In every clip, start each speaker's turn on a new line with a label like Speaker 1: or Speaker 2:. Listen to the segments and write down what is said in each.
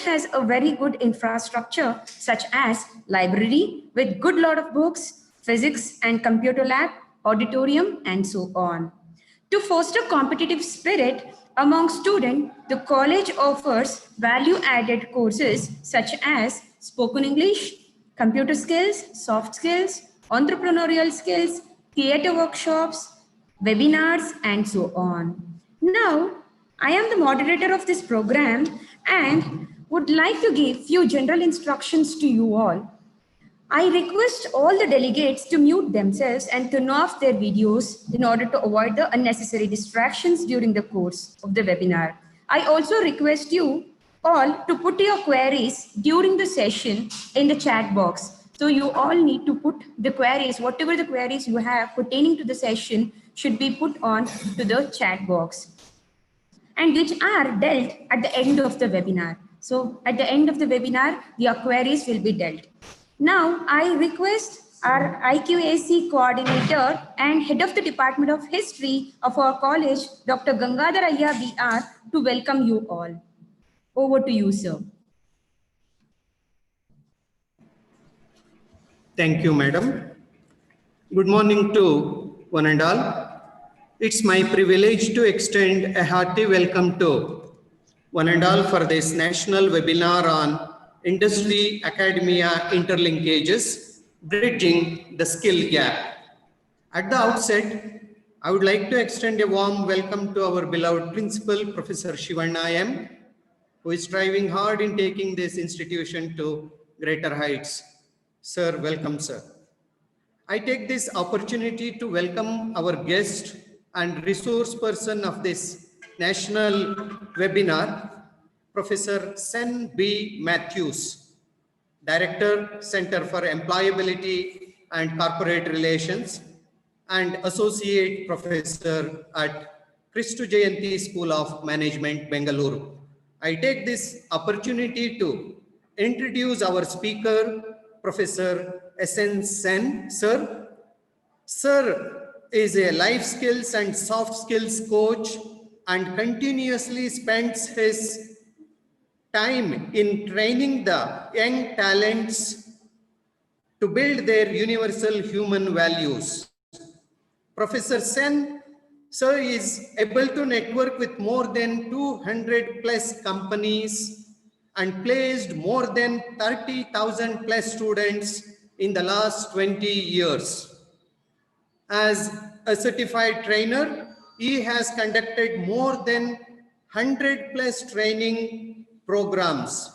Speaker 1: has a very good infrastructure such as library with good lot of books, physics and computer lab, auditorium and so on. To foster competitive spirit among students, the college offers value-added courses such as spoken English, computer skills, soft skills, entrepreneurial skills, theater workshops, webinars, and so on. Now, I am the moderator of this program and would like to give few general instructions to you all. I request all the delegates to mute themselves and turn off their videos in order to avoid the unnecessary distractions during the course of the webinar. I also request you all to put your queries during the session in the chat box. So you all need to put the queries, whatever the queries you have pertaining to the session should be put on to the chat box, and which are dealt at the end of the webinar. So at the end of the webinar, your queries will be dealt. Now, I request our IQAC coordinator and head of the Department of History of our college, Dr. Gangadhar Ayya BR, to welcome you all. Over to you, sir.
Speaker 2: Thank you, madam. Good morning to one and all. It's my privilege to extend a hearty welcome to one and all for this national webinar on Industry Academia Interlinkages, Bridging the Skill Gap. At the outset, I would like to extend a warm welcome to our beloved principal, Professor Shivanna M., who is striving hard in taking this institution to greater heights. Sir, welcome, sir. I take this opportunity to welcome our guest and resource person of this national webinar, Professor Sen B. Matthews, Director, Center for Employability and Corporate Relations, and Associate Professor at Christu Jayanti School of Management, Bengaluru. I take this opportunity to introduce our speaker, Professor S.N. Sen, sir. Sir is a life skills and soft skills coach and continuously spends his time in training the young talents to build their universal human values. Professor Sen, sir, is able to network with more than 200 plus companies and placed more than 30,000 plus students in the last 20 years. As a certified trainer, he has conducted more than 100 plus training programs.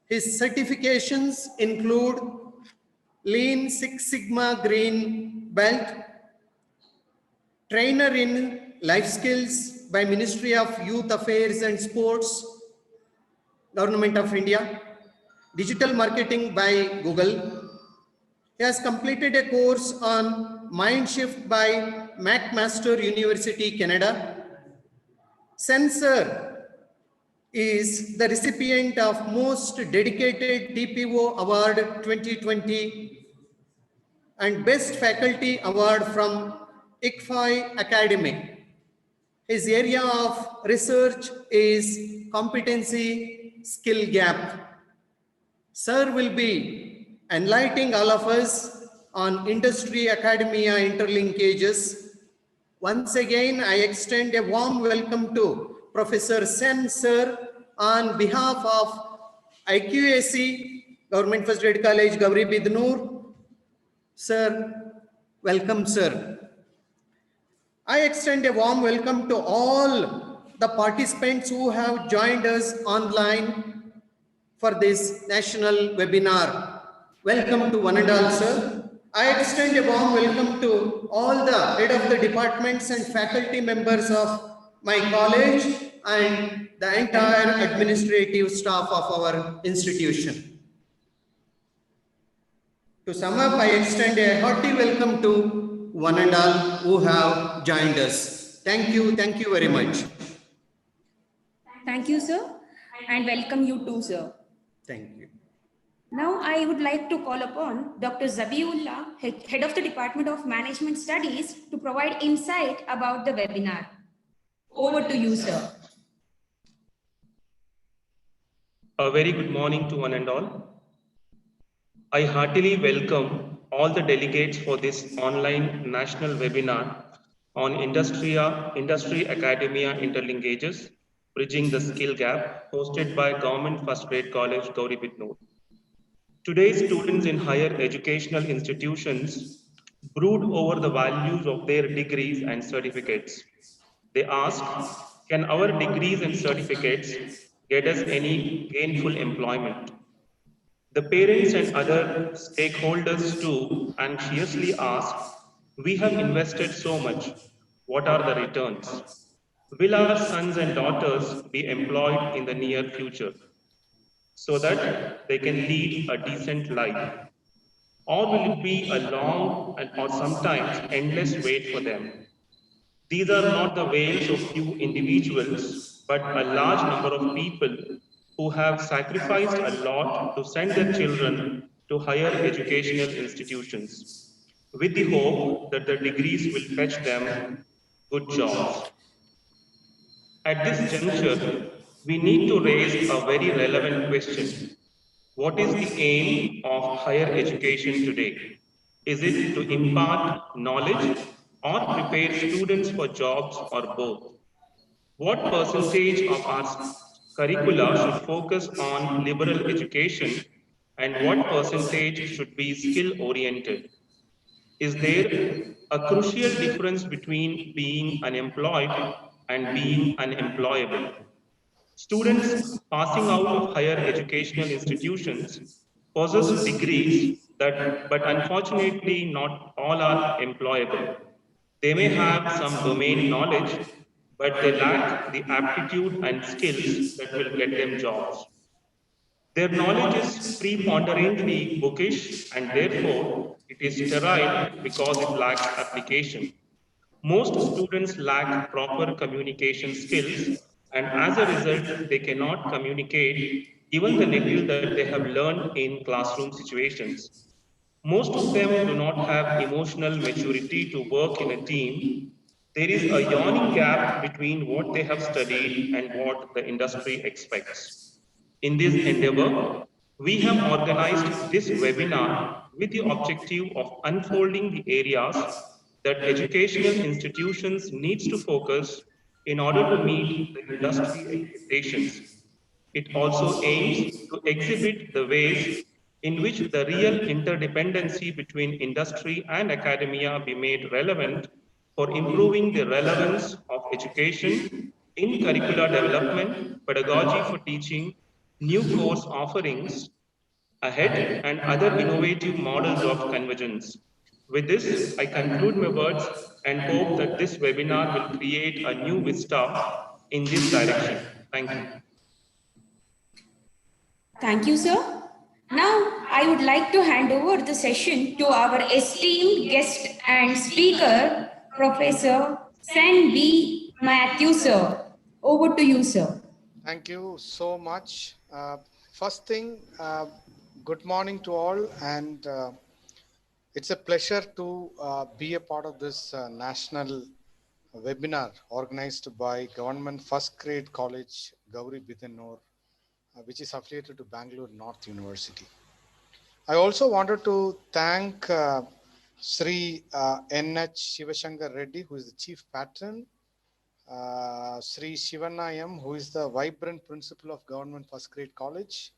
Speaker 2: His certifications include Lean Six Sigma Green Belt, Trainer in Life Skills by Ministry of Youth Affairs and Sports, Government of India, Digital Marketing by Google. He has completed a course on Mindshift by McMaster University, Canada. Sensor is the recipient of Most Dedicated TPO Award 2020 and Best Faculty Award from IQAC Academy. His area of research is competency skill gap. Sir will be enlightening all of us on Industry Academia Interlinkages. Once again, I extend a warm welcome to Professor Sen, sir, on behalf of IQAC, Government First Grade College, Gauri Bidnoor. Sir, welcome, sir. I extend a warm welcome to all the participants who have joined us online for this national webinar. Welcome to one and all, sir. I extend a warm welcome to all the head of the departments and faculty members of my college and the entire administrative staff of our institution. To sum up, I extend a hearty welcome to one and all who have joined us. Thank you very much.
Speaker 1: Thank you, sir, and welcome you too, sir.
Speaker 2: Thank you.
Speaker 1: Now, I would like to call upon Dr. Zabiullah, Head of the Department of Management Studies, to provide insight about the webinar. Over to you, sir.
Speaker 3: A very good morning to one and all. I heartily welcome all the delegates for this online national webinar on Industry Academia Interlinkages, Bridging the Skill Gap, hosted by Government First Grade College, Gauri Bitnoor. Today's students in higher educational institutions brood over the values of their degrees and certificates. They ask, can our degrees and certificates get us any gainful employment? The parents and other stakeholders too anxiously ask, we have invested so much. What are the returns? Will our sons and daughters be employed in the near future so that they can lead a decent life? Or will it be a long and or sometimes endless wait for them? These are not the wails of few individuals, but a large number of people who have sacrificed a lot to send their children to higher educational institutions with the hope that the degrees will fetch them good jobs. At this juncture, we need to raise a very relevant question. What is the aim of higher education today? Is it to impart knowledge or prepare students for jobs or both? What percentage of our curricula should focus on liberal education and what percentage should be skill oriented? Is there a crucial difference between being unemployed and being unemployable? Students passing out of higher educational institutions possess degrees but unfortunately not all are employable. They may have some domain knowledge, but they lack the aptitude and skills that will get them jobs. Their knowledge is preponderantly bookish and therefore it is sterile because it lacks application. Most students lack proper communication skills, and as a result, they cannot communicate even the little that they have learned in classroom situations. Most of them do not have emotional maturity to work in a team. There is a yawning gap between what they have studied and what the industry expects. In this endeavor, we have organized this webinar with the objective of unfolding the areas that educational institutions needs to focus in order to meet the industry expectations. It also aims to exhibit the ways in which the real interdependency between industry and academia be made relevant for improving the relevance of education in curricular development, pedagogy for teaching, new course offerings ahead, and other innovative models of convergence. With this, I conclude my words and hope that this webinar will create a new vista in this direction. Thank you.
Speaker 1: Thank you, sir. Now, I would like to hand over the session to our esteemed guest and speaker, Professor Sen B. Matthew, sir. Over to you, sir.
Speaker 4: Thank you so much. First thing, good morning to all, and it's a pleasure to be a part of this national webinar organized by Government First Grade College, Gauri Bitnoor, which is affiliated to Bangalore North University. I also wanted to thank Sri N.H. Shivashankar Reddy, who is the Chief Patron, Sri Shivanayam, who is the vibrant principal of Government First Grade College.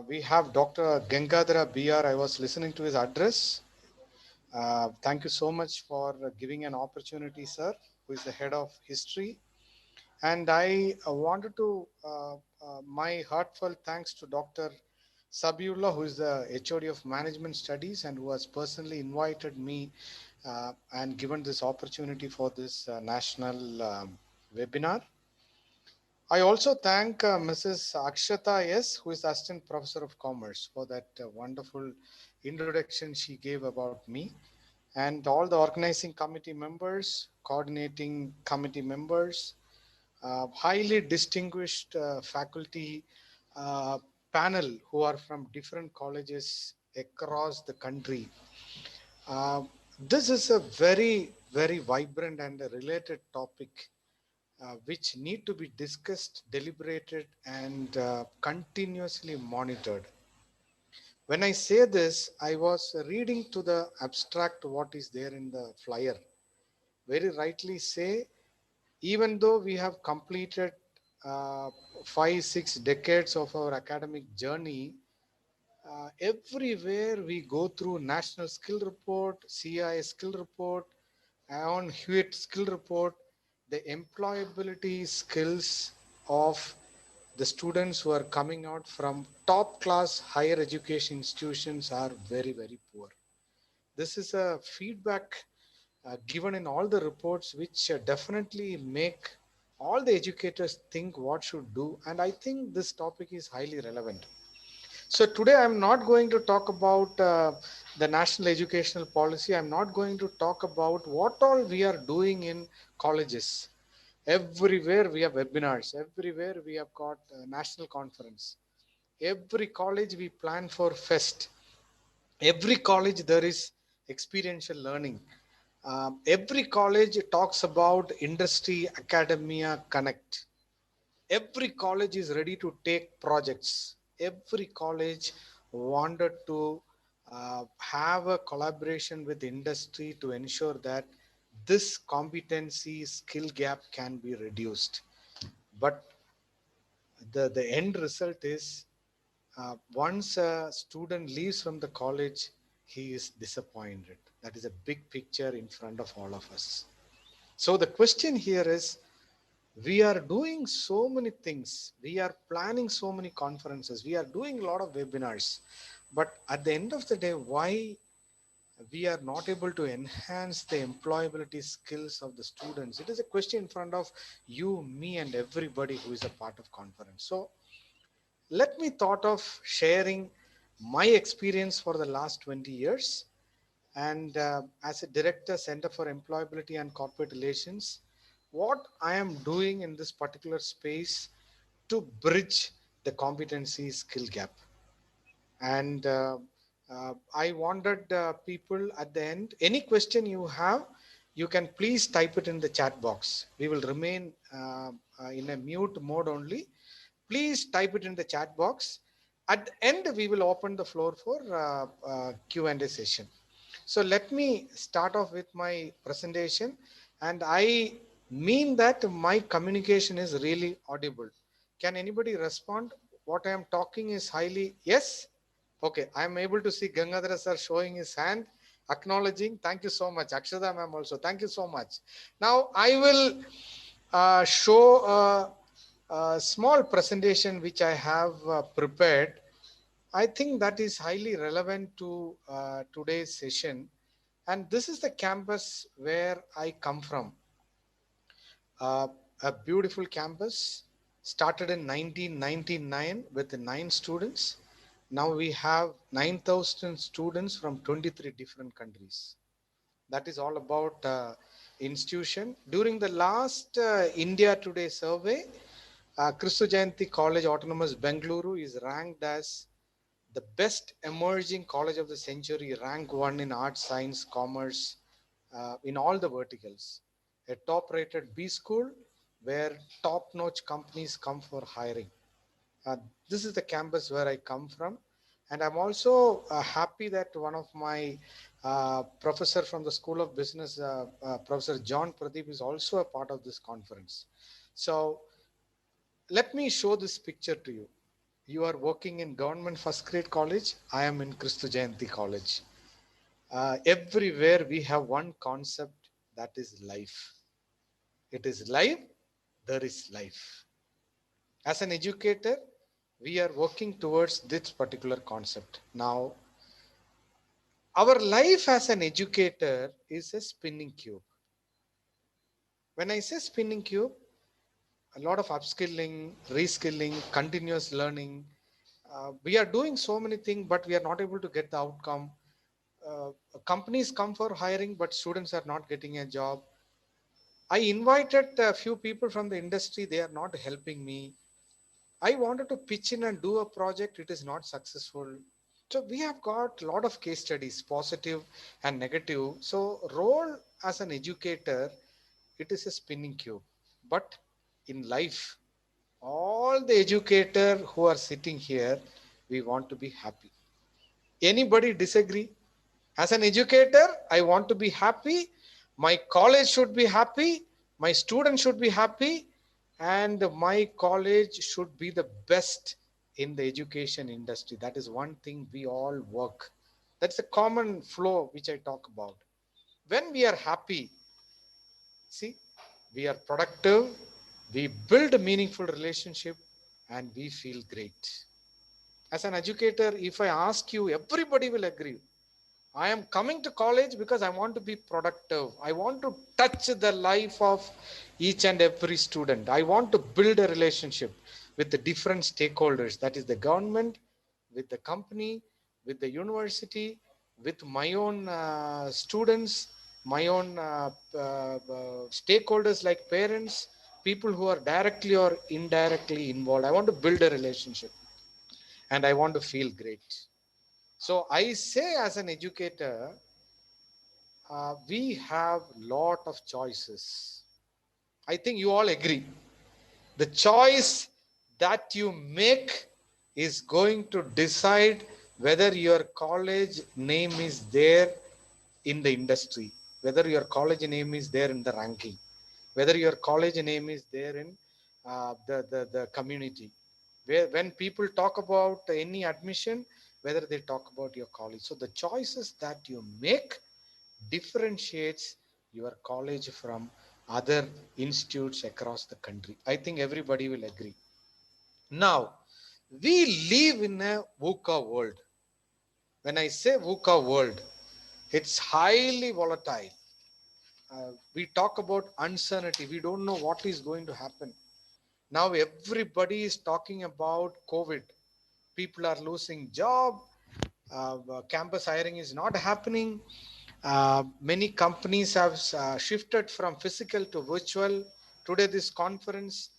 Speaker 4: We have Dr. Gangadhara BR. I was listening to his address. Thank you so much for giving an opportunity, sir, who is the head of history. And I wanted to, my heartfelt thanks to Dr. Sabiullah, who is the HOD of Management Studies and who has personally invited me and given this opportunity for this national webinar. I also thank Mrs. Akshata S., who is Assistant Professor of Commerce, for that wonderful introduction she gave about me, and all the organizing committee members, coordinating committee members, highly distinguished faculty panel who are from different colleges across the country. This is a very, very vibrant and a related topic which need to be discussed, deliberated, and continuously monitored. When I say this, I was reading to the abstract what is there in the flyer. Very rightly say, even though we have completed uh, 5 6 decades of our academic journey, everywhere we go through national skill report, CI skill report, on Hewitt skill report, the employability skills of the students who are coming out from top class higher education institutions are very, very poor. This is a feedback given in all the reports, which definitely make all the educators think what should do. And I think this topic is highly relevant. So today I'm not going to talk about the national educational policy. I'm not going to talk about what all we are doing in colleges. Everywhere we have webinars. Everywhere we have got national conference. Every college we plan for fest. Every college there is experiential learning. Every college talks about industry, academia, connect. Every college is ready to take projects. Every college wanted to have a collaboration with industry to ensure that this competency skill gap can be reduced. But the end result is once a student leaves from the college, he is disappointed. That is a big picture in front of all of us. So the question here is, we are doing so many things. We are planning so many conferences. We are doing a lot of webinars. But at the end of the day, why we are not able to enhance the employability skills of the students? It is a question in front of you, me, and everybody who is a part of conference. So let me thought of sharing my experience for the last 20 years, and as a director, Center for Employability and Corporate Relations, what I am doing in this particular space to bridge the competency skill gap. And I wanted people at the end, any question you have, you can please type it in the chat box. We will remain in a mute mode only. Please type it in the chat box. At the end, we will open the floor for Q&A session. So let me start off with my presentation, and I mean that my communication is really audible. Can anybody respond? What I am talking is highly, yes? Okay, I am able to see Gangadhara sir showing his hand, acknowledging. Thank you so much. Akshada ma'am also. Thank you so much. Now I will show a small presentation which I have prepared. I think that is highly relevant to today's session. And this is the campus where I come from. Uh, a beautiful campus, started in 1999 with 9 students. Now we have 9,000 students from 23 different countries. That is all about institution. During the last India Today survey, Kristu Jayanti College Autonomous Bengaluru is ranked as the best emerging college of the century, rank 1 in arts, science, commerce, in all the verticals. A top rated B school where top notch companies come for hiring. Uh, this is the campus where I come from. And I'm also happy that one of my professor from the School of Business, Professor John Pradeep, is also a part of this conference. So let me show this picture to you. You are working in government first grade college. I am in Kristu Jayanti College. Everywhere we have one concept, that is life. It is life, there is life. As an educator, we are working towards this particular concept. Now, our life as an educator is a spinning cube. When I say spinning cube, a lot of upskilling, reskilling, continuous learning. We are doing so many things, but we are not able to get the outcome. Uh, Companies come for hiring, but students are not getting a job. I invited a few people from the industry. They are not helping me. I wanted to pitch in and do a project. It is not successful. So we have got a lot of case studies, positive and negative. So role as an educator, it is a spinning cube. But in life, all the educators who are sitting here, we want to be happy. Anybody disagree? As an educator, I want to be happy. My college should be happy. My students should be happy. And my college should be the best in the education industry. That is one thing we all work. That's a common flow which I talk about. When we are happy, see, we are productive, we build a meaningful relationship, and we feel great. As an educator, if I ask you, everybody will agree. I am coming to college because I want to be productive. I want to touch the life of each and every student. I want to build a relationship with the different stakeholders. That is the government, with the company, with the university, with my own students, my own stakeholders like parents, people who are directly or indirectly involved. I want to build a relationship and I want to feel great. So I say, as an educator, we have lot of choices. I think you all agree. The choice that you make is going to decide whether your college name is there in the industry, whether your college name is there in the ranking, whether your college name is there in the community. Where when people talk about any admission, whether they talk about your college. So the choices that you make differentiates your college from other institutes across the country. I think everybody will agree. Now, we live in a VUCA world. When I say VUCA world, it's highly volatile. We talk about uncertainty. We don't know what is going to happen. Now everybody is talking about COVID. People are losing job. Campus hiring is not happening. Many companies have shifted from physical to virtual. Today, this conference,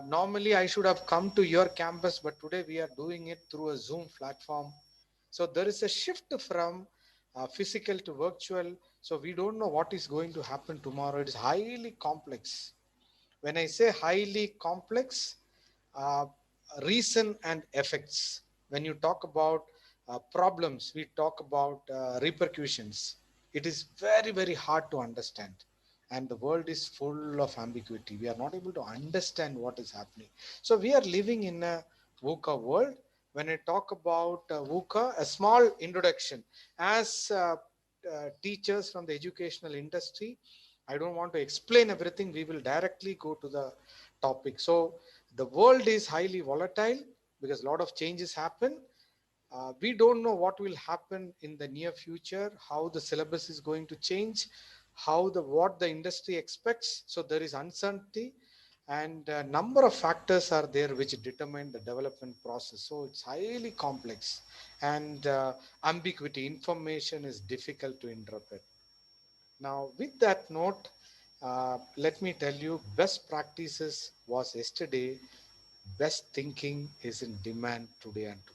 Speaker 4: normally I should have come to your campus, but today we are doing it through a Zoom platform. So there is a shift from physical to virtual. So we don't know what is going to happen tomorrow. It is highly complex. When I say highly complex, uh, reason and effects. When you talk about problems, we talk about repercussions. It is very, very hard to understand. And the world is full of ambiguity. We are not able to understand what is happening. So we are living in a VUCA world. When I talk about VUCA, a small introduction. As teachers from the educational industry, I don't want to explain everything. We will directly go to the topic. So the world is highly volatile because a lot of changes happen. We don't know what will happen in the near future, how the syllabus is going to change, how the what the industry expects. So there is uncertainty, and a number of factors are there which determine the development process. So it's highly complex, and ambiguity information is difficult to interpret. Now, with that note, let me tell you, best practices was yesterday, best thinking is in demand today and tomorrow.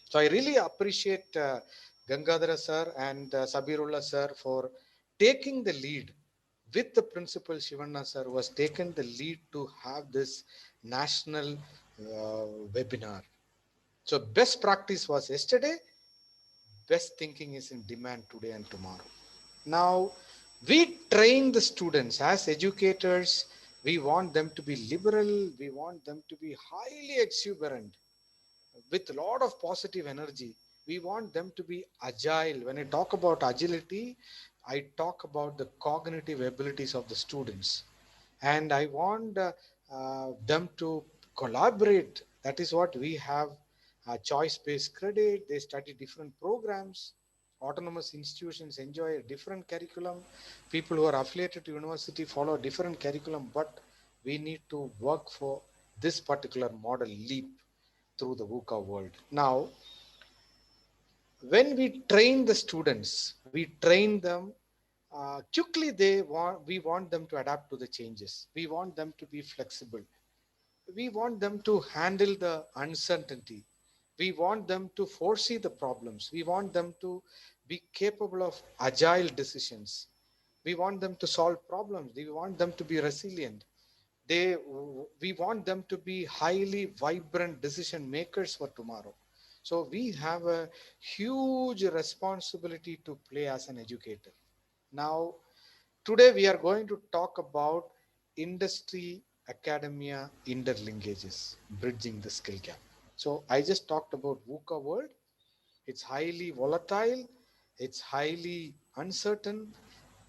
Speaker 4: So I really appreciate Gangadhara sir and Sabirullah sir for taking the lead with the principal Shivanna sir, who has taken the lead to have this national webinar. So best practice was yesterday, best thinking is in demand today and tomorrow. Now, we train the students as educators. We want them to be liberal. We want them to be highly exuberant with a lot of positive energy. We want them to be agile. When I talk about agility, I talk about the cognitive abilities of the students. And I want them to collaborate. That is what we have, choice-based credit. They study different programs. Autonomous institutions enjoy a different curriculum. People who are affiliated to university follow a different curriculum, but we need to work for this particular model leap through the VUCA world. Now, when we train the students, we train them quickly. We want them to adapt to the changes. We want them to be flexible. We want them to handle the uncertainty. We want them to foresee the problems. We want them to be capable of agile decisions. We want them to solve problems. We want them to be resilient. We want them to be highly vibrant decision makers for tomorrow. So we have a huge responsibility to play as an educator. Now, today we are going to talk about industry academia interlinkages, bridging the skill gap. So I just talked about VUCA world. It's highly volatile, it's highly uncertain,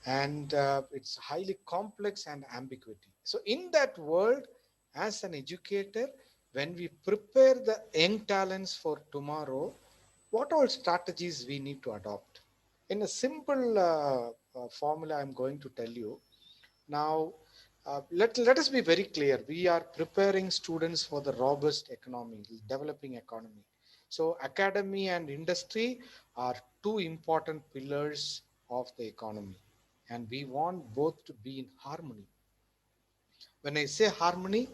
Speaker 4: and it's highly complex and ambiguity. So in that world, as an educator, when we prepare the young talents for tomorrow, what all strategies we need to adopt? In a simple formula, I'm going to tell you. Now, let us be very clear. We are preparing students for the robust economy, developing economy. So academy and industry are two important pillars of the economy. And we want both to be in harmony. When I say harmony,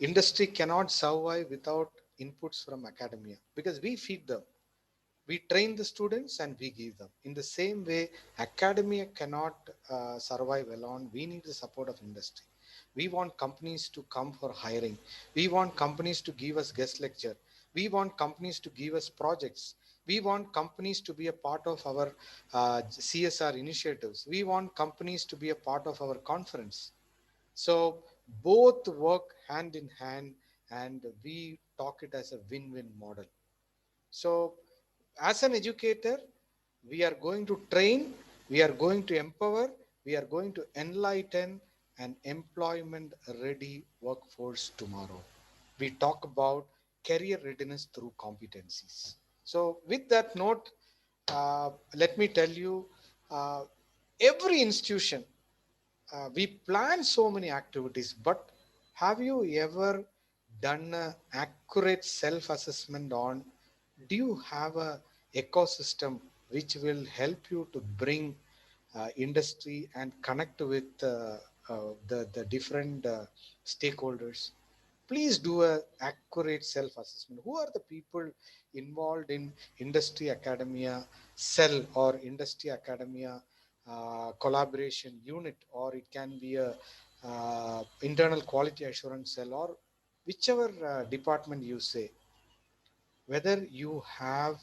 Speaker 4: industry cannot survive without inputs from academia because we feed them. We train the students and we give them. In the same way, academia cannot survive alone. We need the support of industry. We want companies to come for hiring. We want companies to give us guest lecture. We want companies to give us projects. We want companies to be a part of our CSR initiatives. We want companies to be a part of our conference. So both work hand in hand, and we talk it as a win-win model. So as an educator, we are going to train, we are going to empower, we are going to enlighten an employment ready workforce tomorrow. We talk about career readiness through competencies. So with that note, let me tell you, uh, every institution, we plan so many activities, but have you ever done an accurate self-assessment on, do you have a ecosystem which will help you to bring industry and connect with the different stakeholders? Please do a accurate self-assessment. Who are the people involved in industry academia cell or industry academia collaboration unit, or it can be a internal quality assurance cell, or whichever department you say, whether you have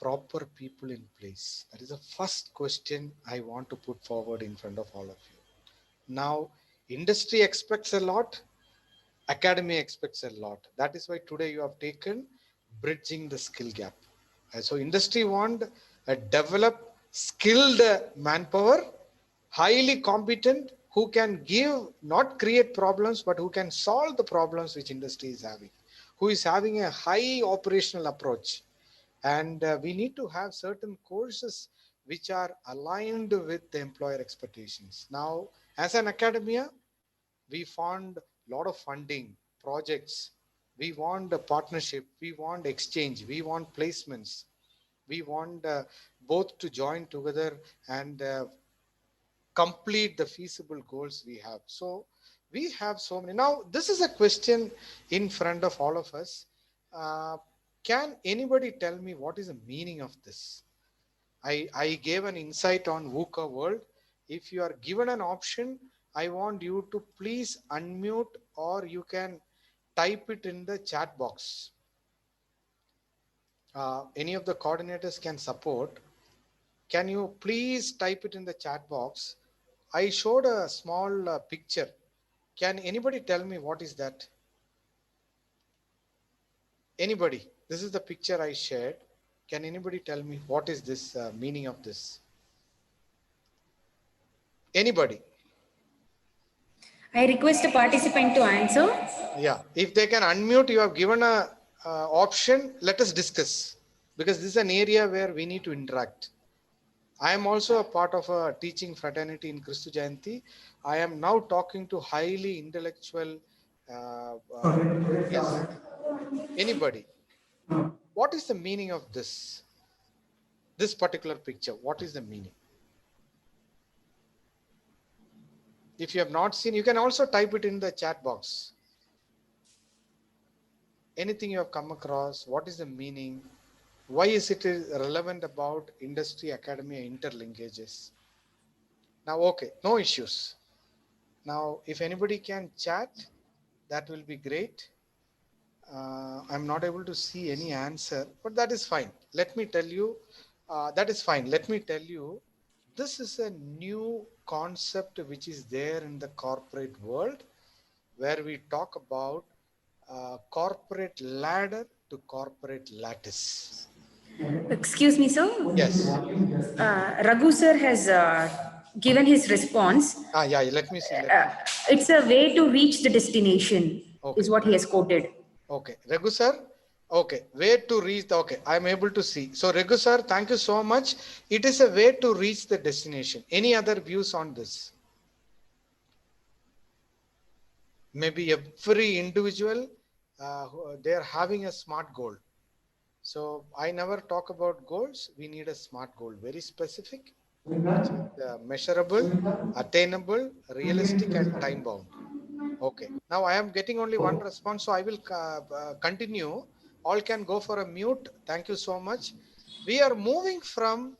Speaker 4: proper people in place. That is the first question I want to put forward in front of all of you. Now, industry expects a lot, academy expects a lot. That is why today you have taken bridging the skill gap. So industry want a develop skilled manpower, highly competent, who can give, not create problems, but who can solve the problems which industry is having, who is having a high operational approach. And we need to have certain courses which are aligned with the employer expectations. Now, as an academia, we found a lot of funding projects. We want a partnership, we want exchange, we want placements, we want both to join together and complete the feasible goals we have. So we have so many. Now, this is a question in front of all of us. Can anybody tell me what is the meaning of this? I gave an insight on VUCA world. If you are given an option, I want you to please unmute, or you can type it in the chat box. Any of the coordinators can support. Can you please type it in the chat box? I showed a small picture. Can anybody tell me what is that? Anybody? This is the picture I shared. Can anybody tell me what is this meaning of this? Anybody?
Speaker 1: I request a participant to answer.
Speaker 4: Yeah, if they can unmute, you have given a option. Let us discuss, because this is an area where we need to interact. I am also a part of a teaching fraternity in Christu Jayanti. I am now talking to highly intellectual. Yes, anybody? What is the meaning of this? This particular picture, what is the meaning? If you have not seen, you can also type it in the chat box. Anything you have come across, what is the meaning? Why is it relevant about industry academia interlinkages? Now, okay, no issues. Now, if anybody can chat, that will be great. I'm not able to see any answer, but that is fine. Let me tell you, that is fine. Let me tell you, this is a new concept which is there in the corporate world, where we talk about corporate ladder to corporate lattice.
Speaker 1: Excuse me, sir.
Speaker 4: Yes.
Speaker 1: Raghu sir has given his response.
Speaker 4: Yeah, let me see.
Speaker 1: Uh, it's a way to reach the destination, is
Speaker 4: Okay.
Speaker 1: what he has quoted.
Speaker 4: Okay. Raghu sir. Okay. Way to reach. Okay. I'm able to see. So Raghu sir, thank you so much. It is a way to reach the destination. Any other views on this? Maybe every individual, they are having a smart goal. So I never talk about goals. We need a smart goal, very specific, which is measurable, attainable, realistic, and time bound. Okay. Now I am getting only one response, so I will continue. All can go for a mute. Thank you so much. We are moving from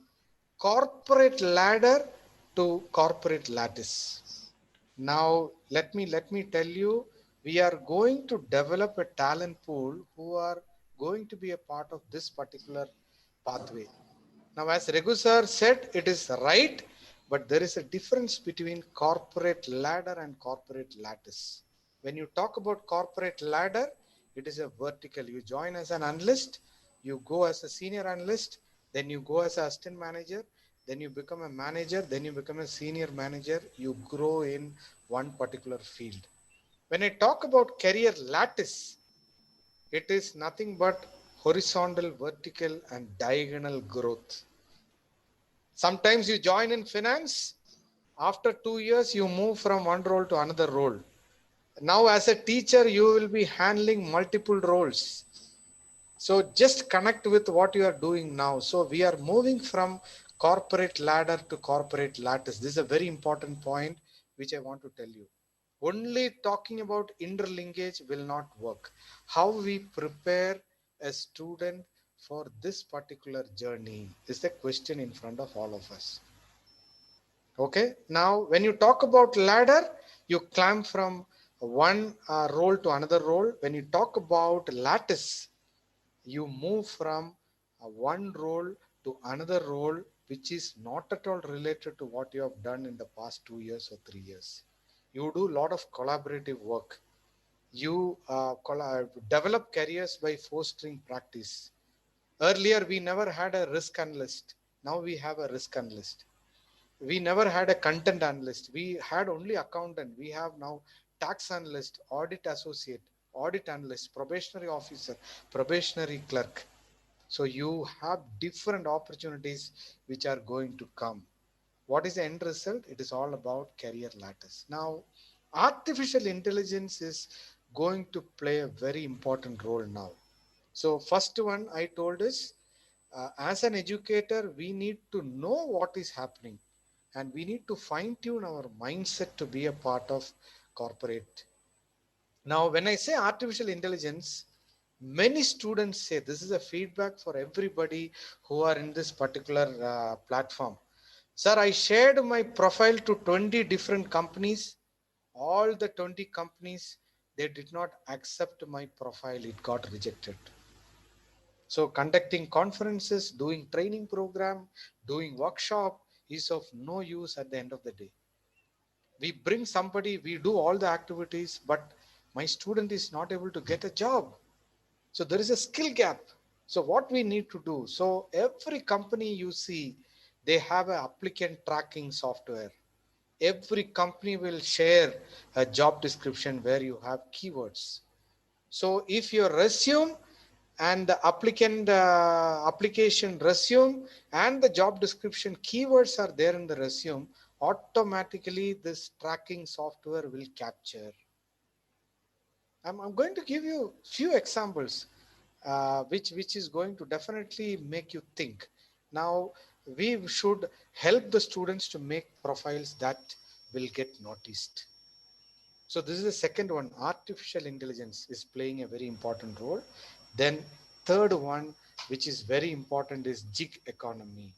Speaker 4: corporate ladder to corporate lattice. Now let me tell you, we are going to develop a talent pool who are going to be a part of this particular pathway. Now, as Raghu sir said, it is right, but there is a difference between corporate ladder and corporate lattice. When you talk about corporate ladder, it is a vertical. You join as an analyst, you go as a senior analyst, then you go as an assistant manager, then you become a manager, then you become a senior manager, you grow in one particular field. When I talk about career lattice, it is nothing but horizontal, vertical, and diagonal growth. Sometimes you join in finance. After 2 years, you move from one role to another role. Now, as a teacher, you will be handling multiple roles. So just connect with what you are doing now. So we are moving from corporate ladder to corporate lattice. This is a very important point which I want to tell you. Only talking about interlinkage will not work. How we prepare a student for this particular journey is the question in front of all of us. Okay. Now, when you talk about ladder, you climb from one role to another role. When you talk about lattice, you move from one role to another role, which is not at all related to what you have done in the past 2 years or 3 years. You do a lot of collaborative work. You develop careers by fostering practice. Earlier, we never had a risk analyst. Now we have a risk analyst. We never had a content analyst. We had only accountant. We have now tax analyst, audit associate, audit analyst, probationary officer, probationary clerk. So you have different opportunities which are going to come. What is the end result? It is all about career lattice. Now, artificial intelligence is going to play a very important role now. So first one I told is, as an educator, we need to know what is happening and we need to fine tune our mindset to be a part of corporate. Now, when I say artificial intelligence, many students say this is a feedback for everybody who are in this particular platform. Sir, I shared my profile to 20 different companies. All the 20 companies, they did not accept my profile. It got rejected. So conducting conferences, doing training program, doing workshop is of no use at the end of the day. We bring somebody, we do all the activities, but my student is not able to get a job. So there is a skill gap. So what we need to do, so every company you see, they have an applicant tracking software. Every company will share a job description where you have keywords. So if your resume and the applicant application resume and the job description keywords are there in the resume, automatically this tracking software will capture. I'm going to give you few examples which is going to definitely make you think. Now we should help the students to make profiles that will get noticed. So this is the second one. Artificial intelligence is playing a very important role. Then third one, which is very important, is gig economy.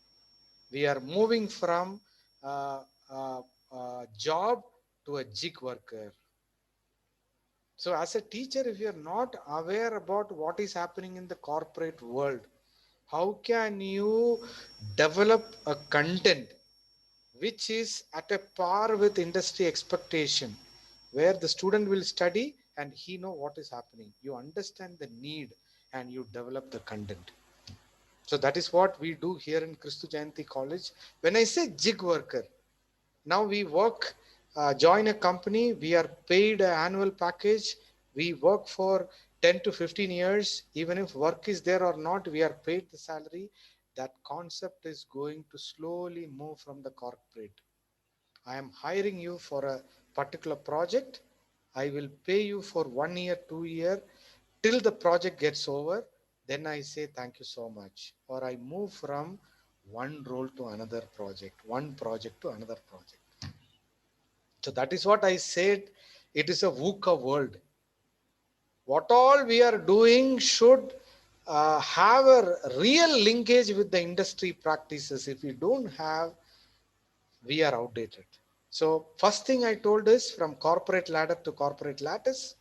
Speaker 4: We are moving from uh, job to a gig worker. So as a teacher, if you're not aware about what is happening in the corporate world, how can you develop a content which is at a par with industry expectation, where the student will study and he know what is happening? You understand the need and you develop the content. So that is what we do here in Christu Jayanti College. When I say gig worker, now we work, join a company, we are paid an annual package, we work for 10 to 15 years, even if work is there or not, we are paid the salary. That concept is going to slowly move from the corporate. I am hiring you for a particular project. I will pay you for 1 year, 2 year, till the project gets over. Then I say thank you so much. Or I move from one role to another project, one project to another project. So that is what I said. It is a VUCA world. What all we are doing should have a real linkage with the industry practices. If we don't have, we are outdated. So first thing I told is from corporate ladder to corporate lattice.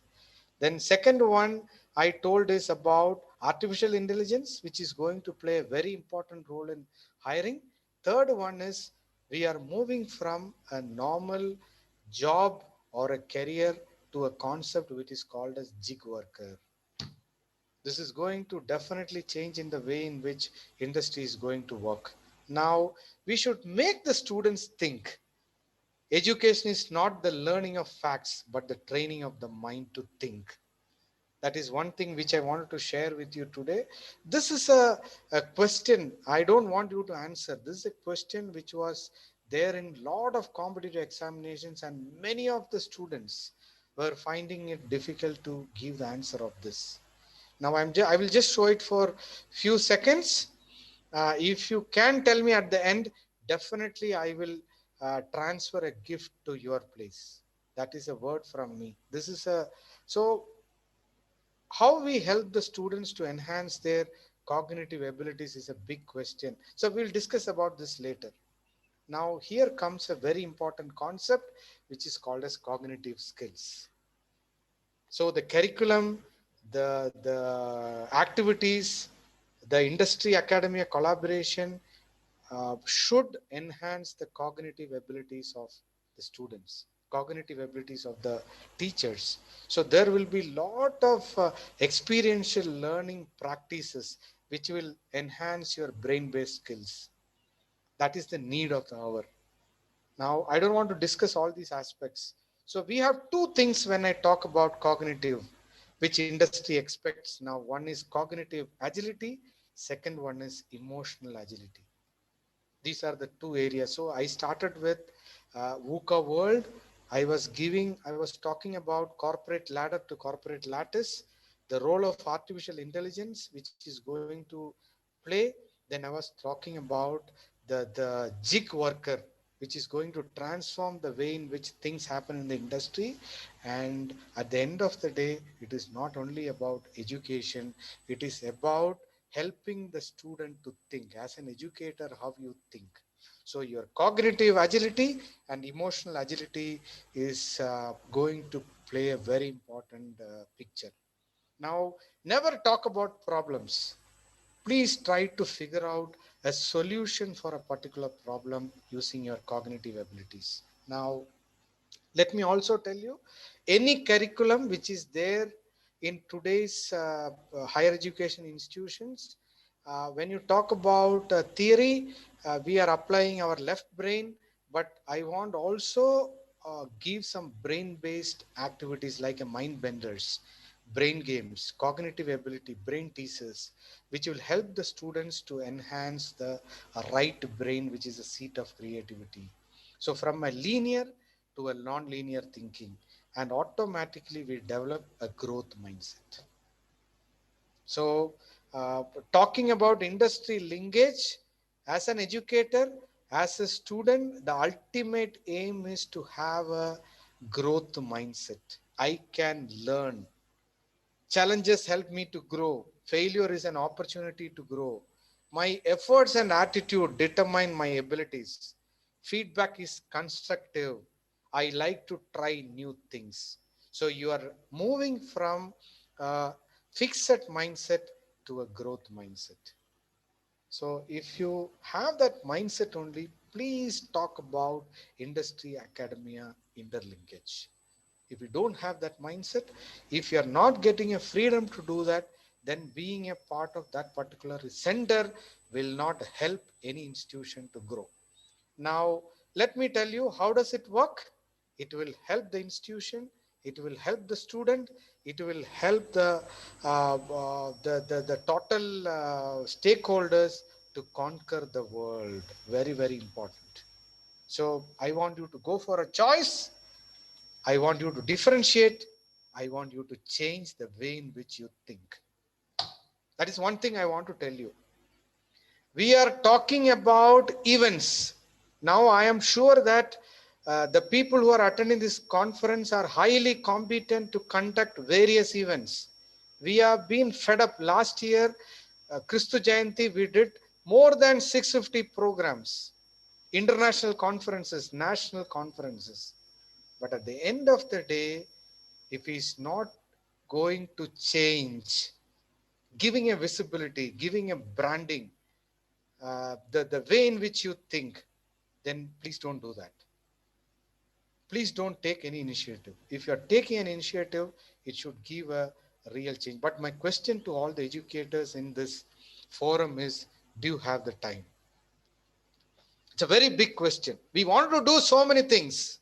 Speaker 4: Then second one I told is about artificial intelligence, which is going to play a very important role in hiring. Third one is we are moving from a normal job or a career to a concept which is called as gig worker. This is going to definitely change in the way in which industry is going to work. Now, we should make the students think. Education is not the learning of facts, but the training of the mind to think. That is one thing which I wanted to share with you today. This is a question I don't want you to answer. This is a question which was there in a lot of competitive examinations, and many of the students were finding it difficult to give the answer of this. Now I will just show it for few seconds. If you can tell me at the end, definitely I will transfer a gift to your place. That is a word from me. This is a, so how we help the students to enhance their cognitive abilities is a big question. So we'll discuss about this later. Now here comes a very important concept which is called as cognitive skills. So the curriculum, the activities, the industry academia collaboration should enhance the cognitive abilities of the students, cognitive abilities of the teachers. So there will be lot of experiential learning practices which will enhance your brain-based skills. That is the need of the hour. Now, I don't want to discuss all these aspects. So we have two things when I talk about cognitive, which industry expects. Now, one is cognitive agility. Second one is emotional agility. These are the two areas. So I started with VUCA world. I was talking about corporate ladder to corporate lattice, the role of artificial intelligence, which is going to play. Then I was talking about the gig worker, which is going to transform the way in which things happen in the industry. And at the end of the day, it is not only about education, it is about helping the student to think. As an educator, how you think. So your cognitive agility and emotional agility is going to play a very important picture. Now, never talk about problems. Please try to figure out a solution for a particular problem using your cognitive abilities. Now, let me also tell you, any curriculum which is there in today's higher education institutions, when you talk about theory, we are applying our left brain, but I want also give some brain-based activities like a mind benders, brain games, cognitive ability, brain teasers, which will help the students to enhance the right brain, which is a seat of creativity. So from a linear to a non-linear thinking, and automatically we develop a growth mindset. So talking about industry linkage, as an educator, as a student, the ultimate aim is to have a growth mindset. I can learn. Challenges help me to grow. Failure is an opportunity to grow. My efforts and attitude determine my abilities. Feedback is constructive. I like to try new things. So you are moving from a fixed mindset to a growth mindset. So if you have that mindset only, please talk about industry academia interlinkage. If you don't have that mindset, if you are not getting a freedom to do that, then being a part of that particular center will not help any institution to grow. Now, let me tell you, how does it work? It will help the institution, it will help the student, it will help the total stakeholders to conquer the world. Very, very important. So I want you to go for a choice. I want you to differentiate. I want you to change the way in which you think. That is one thing I want to tell you. We are talking about events. Now, I am sure that the people who are attending this conference are highly competent to conduct various events. We have been fed up. Last year, Christu Jayanti, we did more than 650 programs, international conferences, national conferences. But at the end of the day, if he's not going to change, giving a visibility, giving a branding, the way in which you think, then please don't do that. Please don't take any initiative. If you are taking an initiative, it should give a real change. But my question to all the educators in this forum is, do you have the time? It's a very big question. We want to do so many things,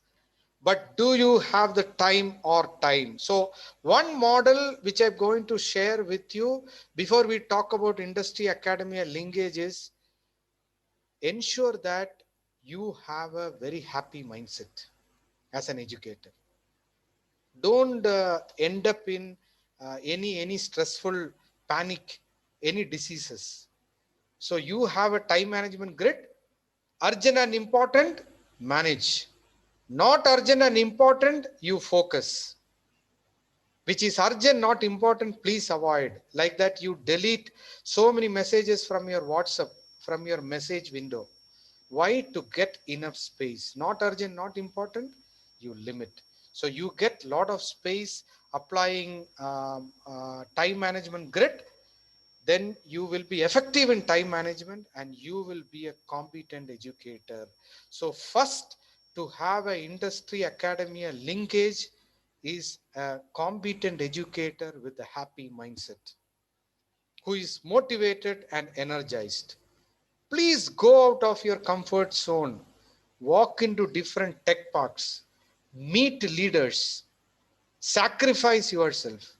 Speaker 4: but do you have the time or time? So one model which I'm going to share with you before we talk about industry academia linkage is, ensure that you have a very happy mindset as an educator. Don't end up in any stressful panic, any diseases. So you have a time management grid. Urgent and important, manage. Not urgent and important, you focus. Which is urgent, not important, please avoid. Like that, you delete so many messages from your WhatsApp, from your message window. Why? To get enough space. Not urgent, not important, you limit. So you get a lot of space applying time management grid. Then you will be effective in time management and you will be a competent educator. So first, to have an industry academia linkage is a competent educator with a happy mindset, who is motivated and energized. Please go out of your comfort zone, walk into different tech parks, meet leaders, sacrifice yourself.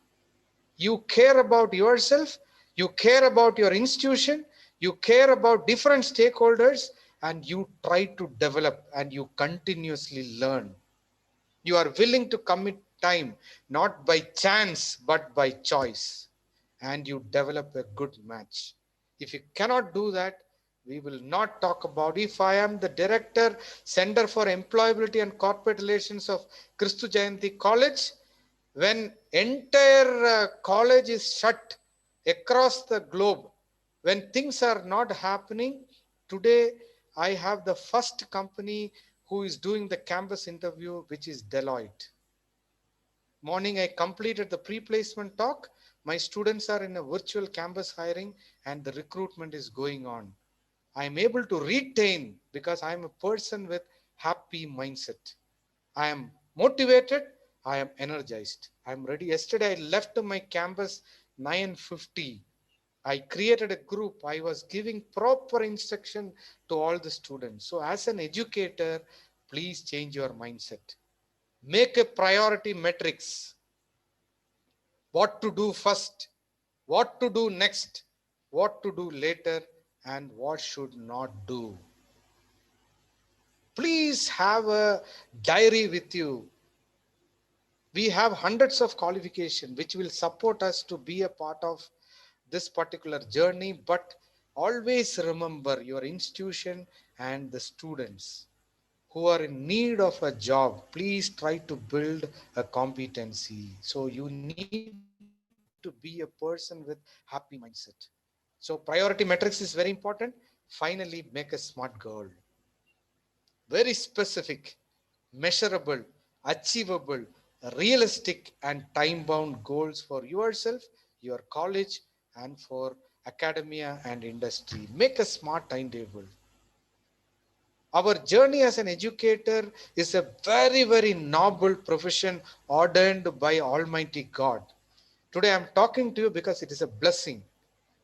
Speaker 4: You care about yourself, you care about your institution, you care about different stakeholders, and you try to develop and you continuously learn. You are willing to commit time, not by chance, but by choice, and you develop a good match. If you cannot do that, we will not talk about. If I am the director, Center for Employability and Corporate Relations of Christu Jayanti College, when entire college is shut across the globe, when things are not happening, today I have the first company who is doing the campus interview, which is Deloitte. Morning, I completed the pre-placement talk. My students are in a virtual campus hiring and the recruitment is going on. I am able to retain because I am a person with happy mindset. I am motivated. I am energized. I am ready. Yesterday, I left my campus 9:50. I created a group. I was giving proper instruction to all the students. So as an educator, please change your mindset. Make a priority matrix. What to do first, what to do next, what to do later, and what should not do. Please have a diary with you. We have hundreds of qualifications which will support us to be a part of this particular journey, but always remember your institution and the students who are in need of a job. Please try to build a competency. So you need to be a person with happy mindset. So priority metrics is very important. Finally, make a smart goal. Very specific. measurable, achievable, realistic and time-bound goals for yourself, your college, and for academia and industry. Make a smart timetable. Our journey as an educator is a very, very noble profession ordained by Almighty God. Today I'm talking to you because it is a blessing.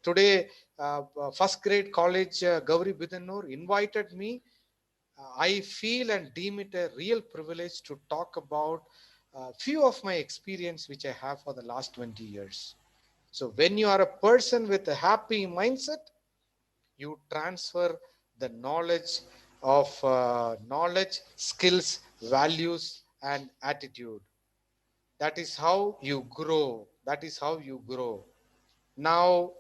Speaker 4: Today, first grade college Gauri Bidanur invited me. I feel and deem it a real privilege to talk about a few of my experience which I have for the last 20 years. So when you are a person with a happy mindset, you transfer the knowledge, skills, values, and attitude. That is how you grow. That is how you grow. Now,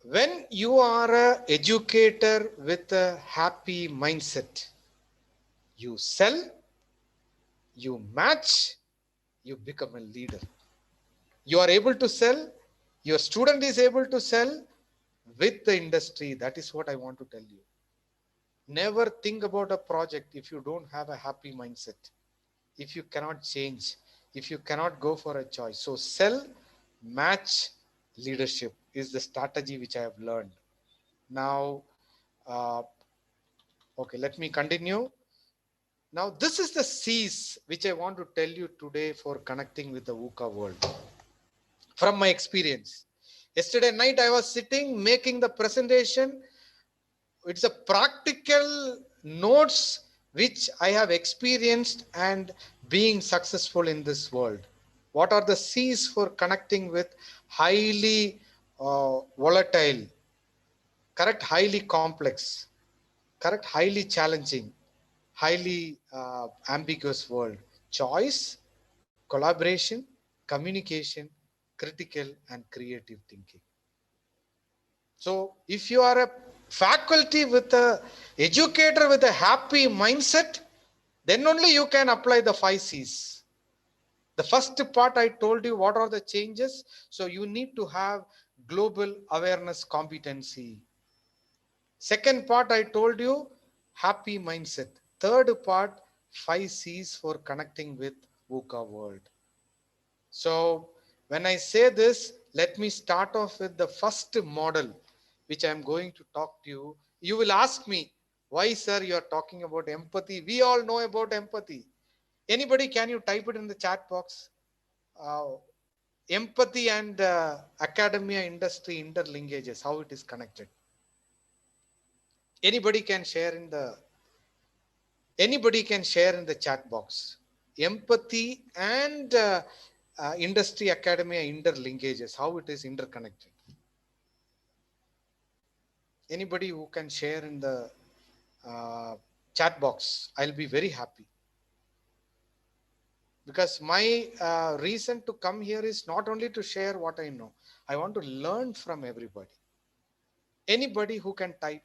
Speaker 4: when you are an educator with a happy mindset, you sell, you match, you become a leader. You are able to sell, your student is able to sell with the industry. That is what I want to tell you. Never think about a project if you don't have a happy mindset, if you cannot change, if you cannot go for a choice. So sell, match, leadership is the strategy which I have learned. Now, uh, okay, let me continue. Now, this is the C's which I want to tell you today for connecting with the VUCA world. From my experience, yesterday night I was sitting making the presentation. It's a practical notes which I have experienced and being successful in this world. What are the C's for connecting with highly volatile, correct, highly complex, correct, highly challenging, highly ambiguous world? Choice, collaboration, communication, critical and creative thinking. So if you are a faculty with a educator with a happy mindset, then only you can apply the 5 C's. The first part I told you what are the changes. So you need to have global awareness competency. Second part I told you happy mindset. Third part 5 C's for connecting with VUCA world. So when I say this, let me start off with the first model, which I'm going to talk to you. You will ask me, why, sir, you're talking about empathy? We all know about empathy. Anybody, can you type it in the chat box? Uh, Empathy and academia industry interlinkages, how it is connected. Anybody can share in the chat box. Empathy and industry academia interlinkages, how it is interconnected. Anybody who can share in the chat box, I'll be very happy. Because my reason to come here is not only to share what I know. I want to learn from everybody. Anybody who can type.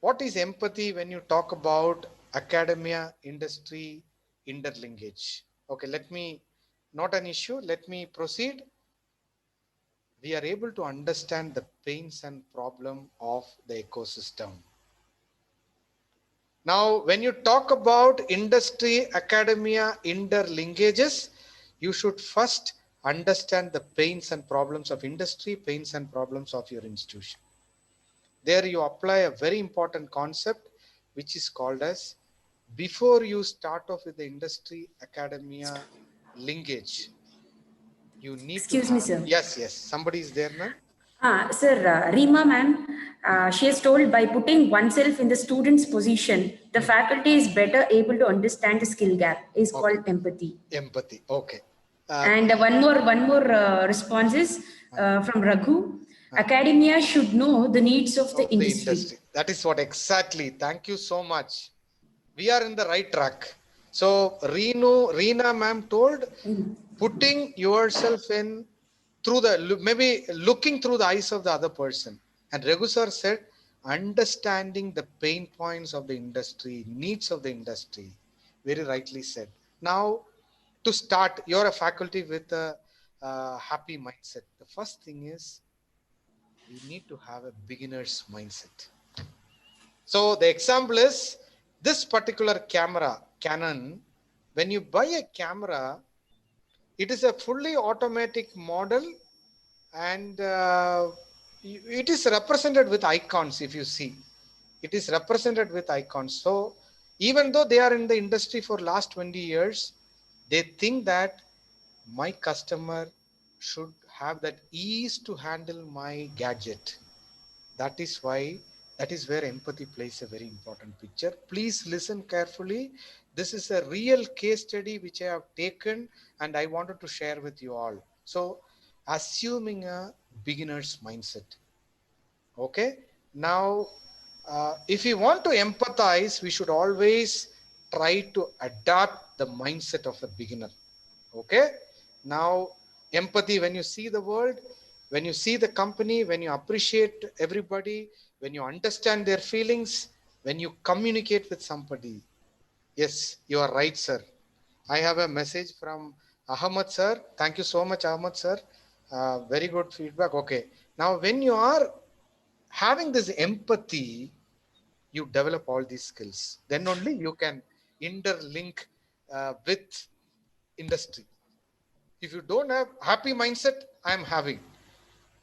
Speaker 4: What is empathy when you talk about academia, industry, interlinkage? Okay, let me, not an issue, let me proceed. We are able to understand the pains and problem of the ecosystem. Now, when you talk about industry, academia, interlinkages, you should first understand the pains and problems of industry, pains and problems of your institution. There you apply a very important concept, which is called as, before you start off with the industry, academia linkage, you need to
Speaker 1: Excuse me,
Speaker 4: have,
Speaker 1: sir.
Speaker 4: yes, somebody is there, ma'am.
Speaker 1: Sir, Reema ma'am, she has told by putting oneself in the student's position, the faculty is better able to understand the skill gap is
Speaker 4: Okay.
Speaker 1: called empathy.
Speaker 4: Empathy, okay.
Speaker 1: And one more response is from Raghu. Academia should know the needs of the industry.
Speaker 4: That is what exactly. Thank you so much. We are in the right track. So Reena ma'am told, putting yourself in through the, maybe looking through the eyes of the other person. And Raghu sir said, understanding the pain points of the industry, needs of the industry. Very rightly said. Now, to start, you're a faculty with a happy mindset. The first thing is, we need to have a beginner's mindset. So the example is this particular camera, Canon. When you buy a camera, it is a fully automatic model, and it is represented with icons. If you see, it is represented with icons. So even though they are in the industry for last 20 years, they think that my customer should have that ease to handle my gadget. That is why, that is where empathy plays a very important picture. Please listen carefully. This is a real case study which I have taken and I wanted to share with you all. So assuming a beginner's mindset. Okay. Now, if we want to empathize, we should always try to adapt the mindset of a beginner. Okay. Now, empathy, when you see the world, when you see the company, when you appreciate everybody, when you understand their feelings, when you communicate with somebody. Yes, you are right, sir. I have a message from Ahmad sir. Thank you so much, Ahmad sir. Very good feedback. Okay. Now, when you are having this empathy, you develop all these skills. Then only you can interlink with industry. If you don't have happy mindset, I am having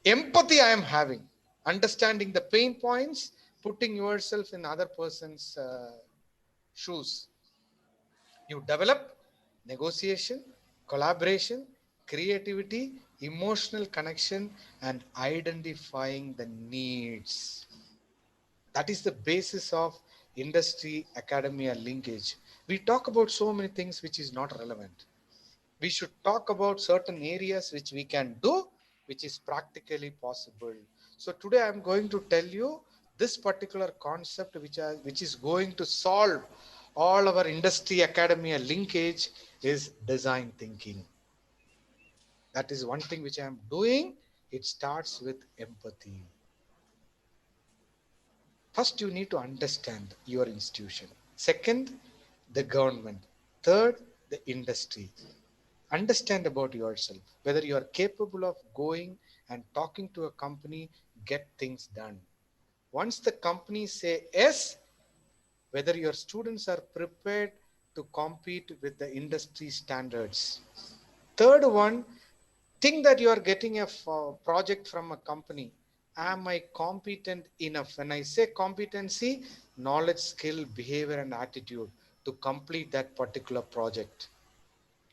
Speaker 4: empathy, I am having understanding the pain points, putting yourself in other person's shoes. You develop negotiation, collaboration, creativity, emotional connection, and identifying the needs. That is the basis of industry academia linkage. We talk about so many things which is not relevant. We should talk about certain areas which we can do, which is practically possible. So today I'm going to tell you this particular concept which is going to solve all our industry academia linkage is design thinking. That is one thing which I'm doing. It starts with empathy. First, you need to understand your institution. Second, the government. Third, the industry. Understand about yourself, whether you are capable of going and talking to a company, get things done. Once the company say yes, whether your students are prepared to compete with the industry standards. Third one, think that you are getting a project from a company. Am I competent enough? When I say competency, knowledge, skill, behavior, and attitude to complete that particular project.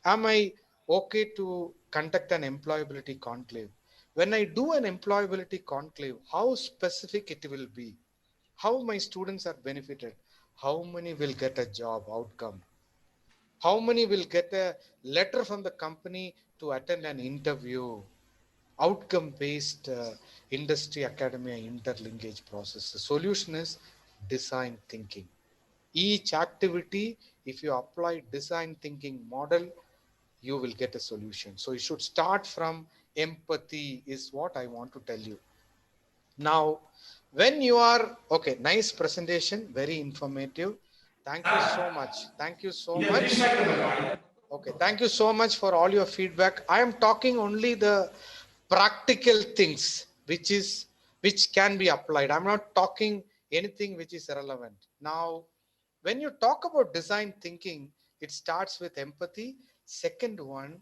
Speaker 4: Am I okay to conduct an employability conclave? When I do an employability conclave, how specific it will be? How my students are benefited? How many will get a job outcome? How many will get a letter from the company to attend an interview? Outcome based industry academia interlinkage process. The solution is design thinking. Each activity, if you apply design thinking model, you will get a solution. So you should start from empathy is what I want to tell you. Now, when you are, okay, nice presentation, very informative. Thank you so much. Thank you so much. Okay, thank you so much for all your feedback. I am talking only the practical things which can be applied. I'm not talking anything which is irrelevant. Now, when you talk about design thinking, it starts with empathy. Second one,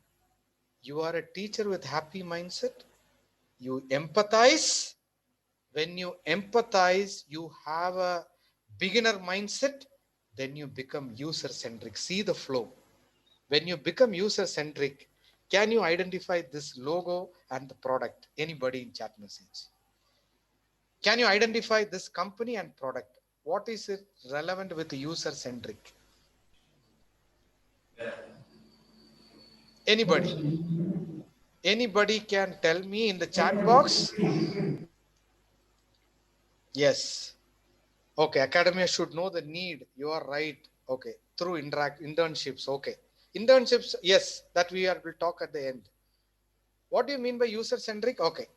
Speaker 4: you are a teacher with happy mindset. You empathize. When you empathize, you have a beginner mindset. Then you become user centric. See the flow. When you become user centric, can you identify this logo and the product? Anybody in chat message? Can you identify this company and product? What is it relevant with user centric? Anybody? Anybody can tell me in the chat box? Yes. Okay. Academia should know the need. You are right. Okay. Through internships. Okay. Internships. Yes. That will talk at the end. What do you mean by user centric? Okay.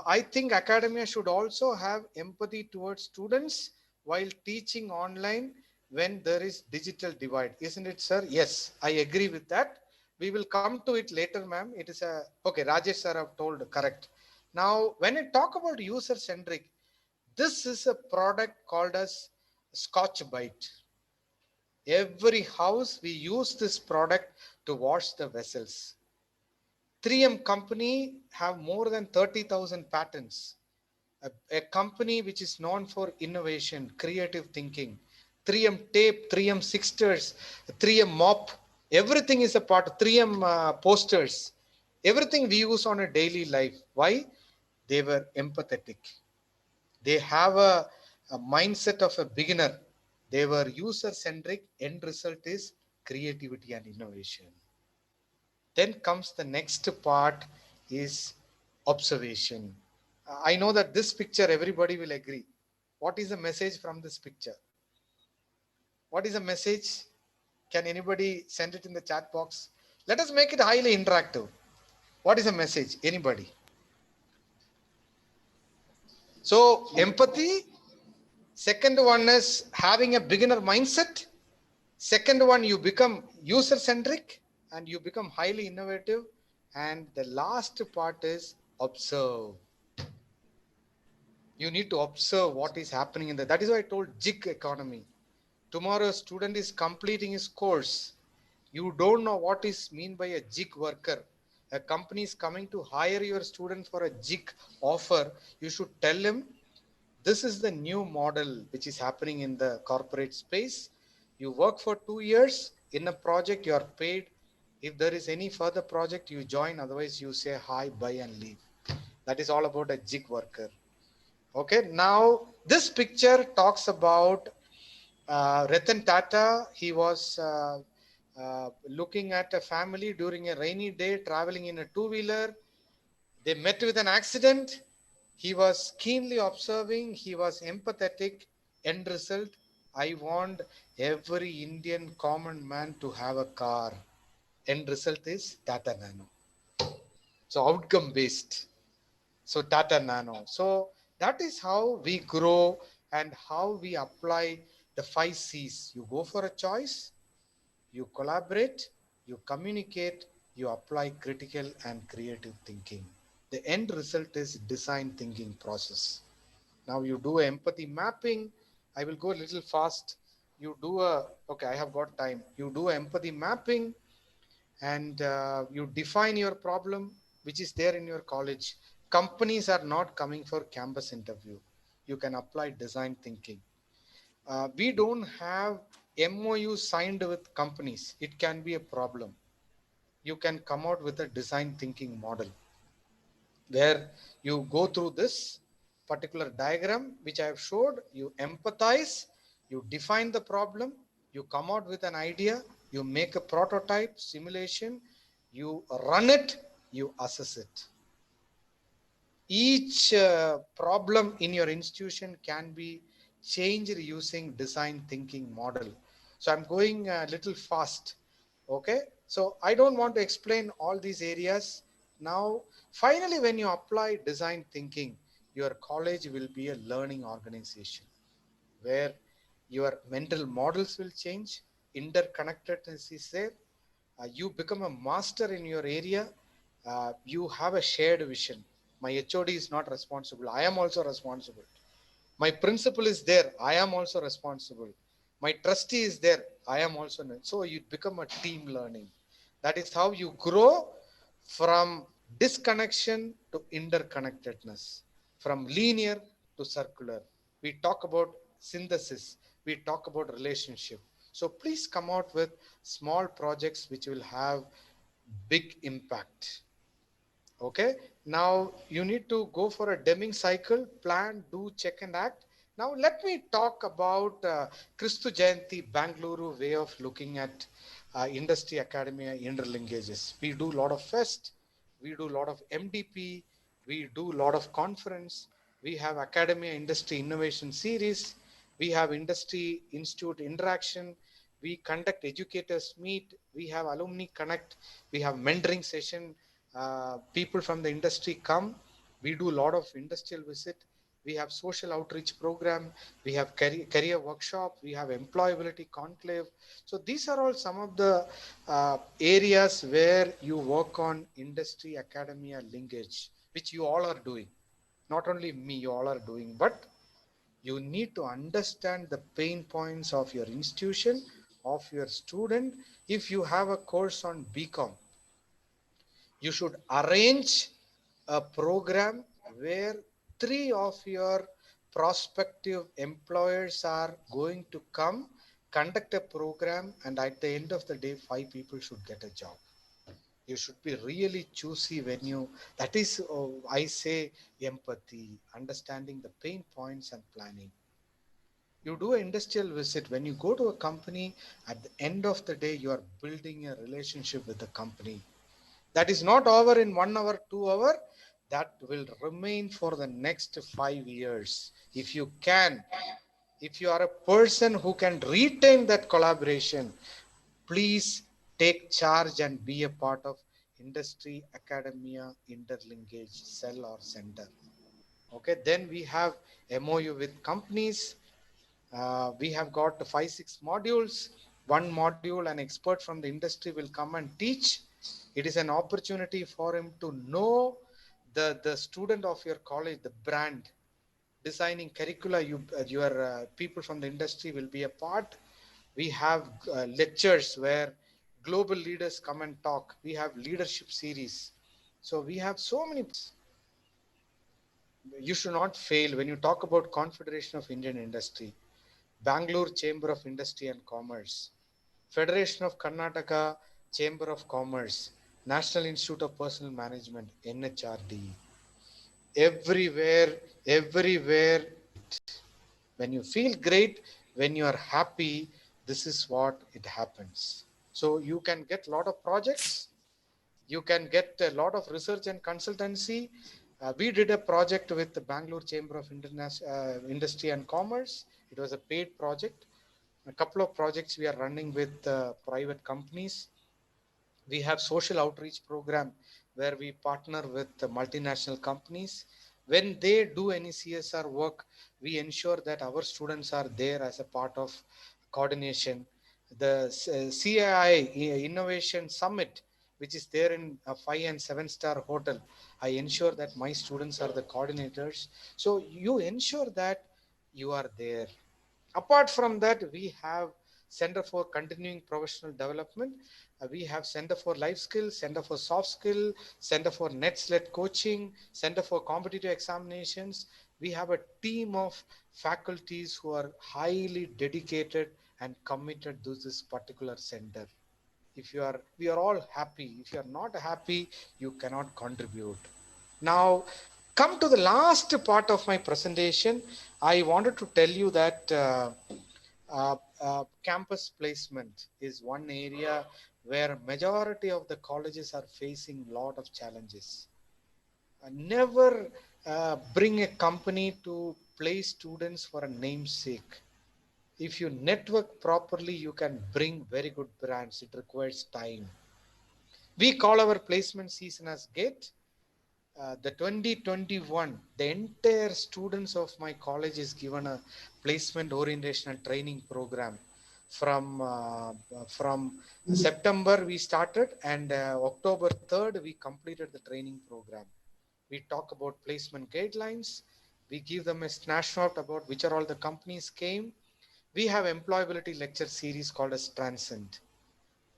Speaker 4: I think academia should also have empathy towards students while teaching online when there is digital divide. Isn't it, sir? Yes, I agree with that. We will come to it later, ma'am. It is okay. Rajesh sir have told correct. Now, when I talk about user centric, This is a product called as Scotch Bite. Every house we use this product to wash the vessels. 3M company have more than 30,000 patents. A company which is known for innovation, creative thinking. 3M tape, 3M Sixters, 3M mop, everything is a part of 3M posters. Everything we use on a daily life. Why? They were empathetic. They have a mindset of a beginner. They were user-centric. End result is creativity and innovation. Then comes the next part is observation. I know that this picture everybody will agree. What is the message from this picture? What is the message? Can anybody send it in the chat box? Let us make it highly interactive. What is the message? Anybody? So empathy. Second one is having a beginner mindset. Second one, you become user-centric and you become highly innovative. And the last part is observe. You need to observe what is happening in the, that is why I told gig economy. Tomorrow a student is completing his course. You don't know what is mean by a gig worker. A company is coming to hire your student for a gig offer. You should tell him, this is the new model which is happening in the corporate space. You work for 2 years in a project, you are paid. If there is any further project, you join. Otherwise, you say hi, bye, and leave. That is all about a gig worker. Okay, now this picture talks about Ratan Tata. He was looking at a family during a rainy day, traveling in a two-wheeler. They met with an accident. He was keenly observing. He was empathetic. End result, I want every Indian common man to have a car. End result is Tata Nano. So outcome based. So Tata Nano. So that is how we grow and how we apply the 5 C's. You go for a choice, you collaborate, you communicate, you apply critical and creative thinking. The end result is design thinking process. Now you do empathy mapping. I will go a little fast. You do okay, I have got time. You do empathy mapping and you define your problem, which is there in your college. Companies are not coming for campus interview. You can apply design thinking. We don't have MOU signed with companies. It can be a problem. You can come out with a design thinking model where you go through this particular diagram, which I have showed, you empathize, you define the problem, you come out with an idea, you make a prototype simulation, you run it, you assess it. Each problem in your institution can be changed using design thinking model. So I'm going a little fast. Okay. So I don't want to explain all these areas. Now, finally, when you apply design thinking, your college will be a learning organization where your mental models will change. Interconnectedness is there. You become a master in your area. You have a shared vision. My HOD is not responsible. I am also responsible. My principal is there. I am also responsible. My trustee is there. I am also. So you become a team learning. That is how you grow from disconnection to interconnectedness, from linear to circular. We talk about synthesis. We talk about relationship. So please come out with small projects which will have big impact. Okay, now you need to go for a Deming cycle, plan, do, check and act. Now let me talk about Kristu Jayanti Bangalore way of looking at industry academia interlinkages. We do a lot of fest, we do a lot of MDP, we do a lot of conference, we have academia industry innovation series, we have industry institute interaction, we conduct educators meet, we have alumni connect, we have mentoring session. People from the industry come. We do a lot of industrial visit. We have social outreach program. We have career workshop. We have employability conclave. So these are all some of the areas where you work on industry academia linkage, which you all are doing. Not only me, you all are doing. But You need to understand the pain points of your institution, of your student. If you have a course on BCom, you should arrange a program where 3 of your prospective employers are going to come, conduct a program, and at the end of the day, 5 people should get a job. You should be really choosy when you, that is, I say, empathy, understanding the pain points and planning. You do an industrial visit. When you go to a company, at the end of the day, you are building a relationship with the company. That is not over in 1 hour, 2 hour. That will remain for the next 5 years. If you can, if you are a person who can retain that collaboration, please take charge and be a part of industry, academia, interlinkage, cell or center. Okay, then we have MOU with companies. We have got 5-6 modules. One module, an expert from the industry will come and teach. It is an opportunity for him to know the student of your college, the brand, designing curricula. Your people from the industry will be a part. We have lectures where global leaders come and talk. We have leadership series. So we have so many. You should not fail. When you talk about Confederation of Indian Industry, Bangalore Chamber of Industry and Commerce, Federation of Karnataka Chamber of Commerce, National Institute of Personnel Management, NHRD. Everywhere, when you feel great, when you are happy, this is what it happens. So you can get a lot of projects, you can get a lot of research and consultancy. We did a project with the Bangalore Chamber of Industry and Commerce. It was a paid project. A couple of projects we are running with private companies. We have social outreach program where we partner with the multinational companies. When they do any CSR work, we ensure that our students are there as a part of coordination. The CII Innovation Summit, which is there in a 5 and 7-star hotel, I ensure that my students are the coordinators. So you ensure that you are there. Apart from that, we have Center for Continuing Professional Development. We have Center for Life Skills, Center for Soft Skill, Center for NET-SLET Coaching, Center for Competitive Examinations. We have a team of faculties who are highly dedicated and committed to this particular center. If you are, we are all happy. If you are not happy, you cannot contribute. Now, come to the last part of my presentation. I wanted to tell you that campus placement is one area where majority of the colleges are facing a lot of challenges. Never bring a company to place students for a namesake. If you network properly, you can bring very good brands. It requires time. We call our placement season as GATE. The 2021, the entire students of my college is given a placement orientation and training program. From September we started, and October 3rd we completed the training program. We talk about placement guidelines. We give them a snapshot about which are all the companies came. We have employability lecture series called as Transcend,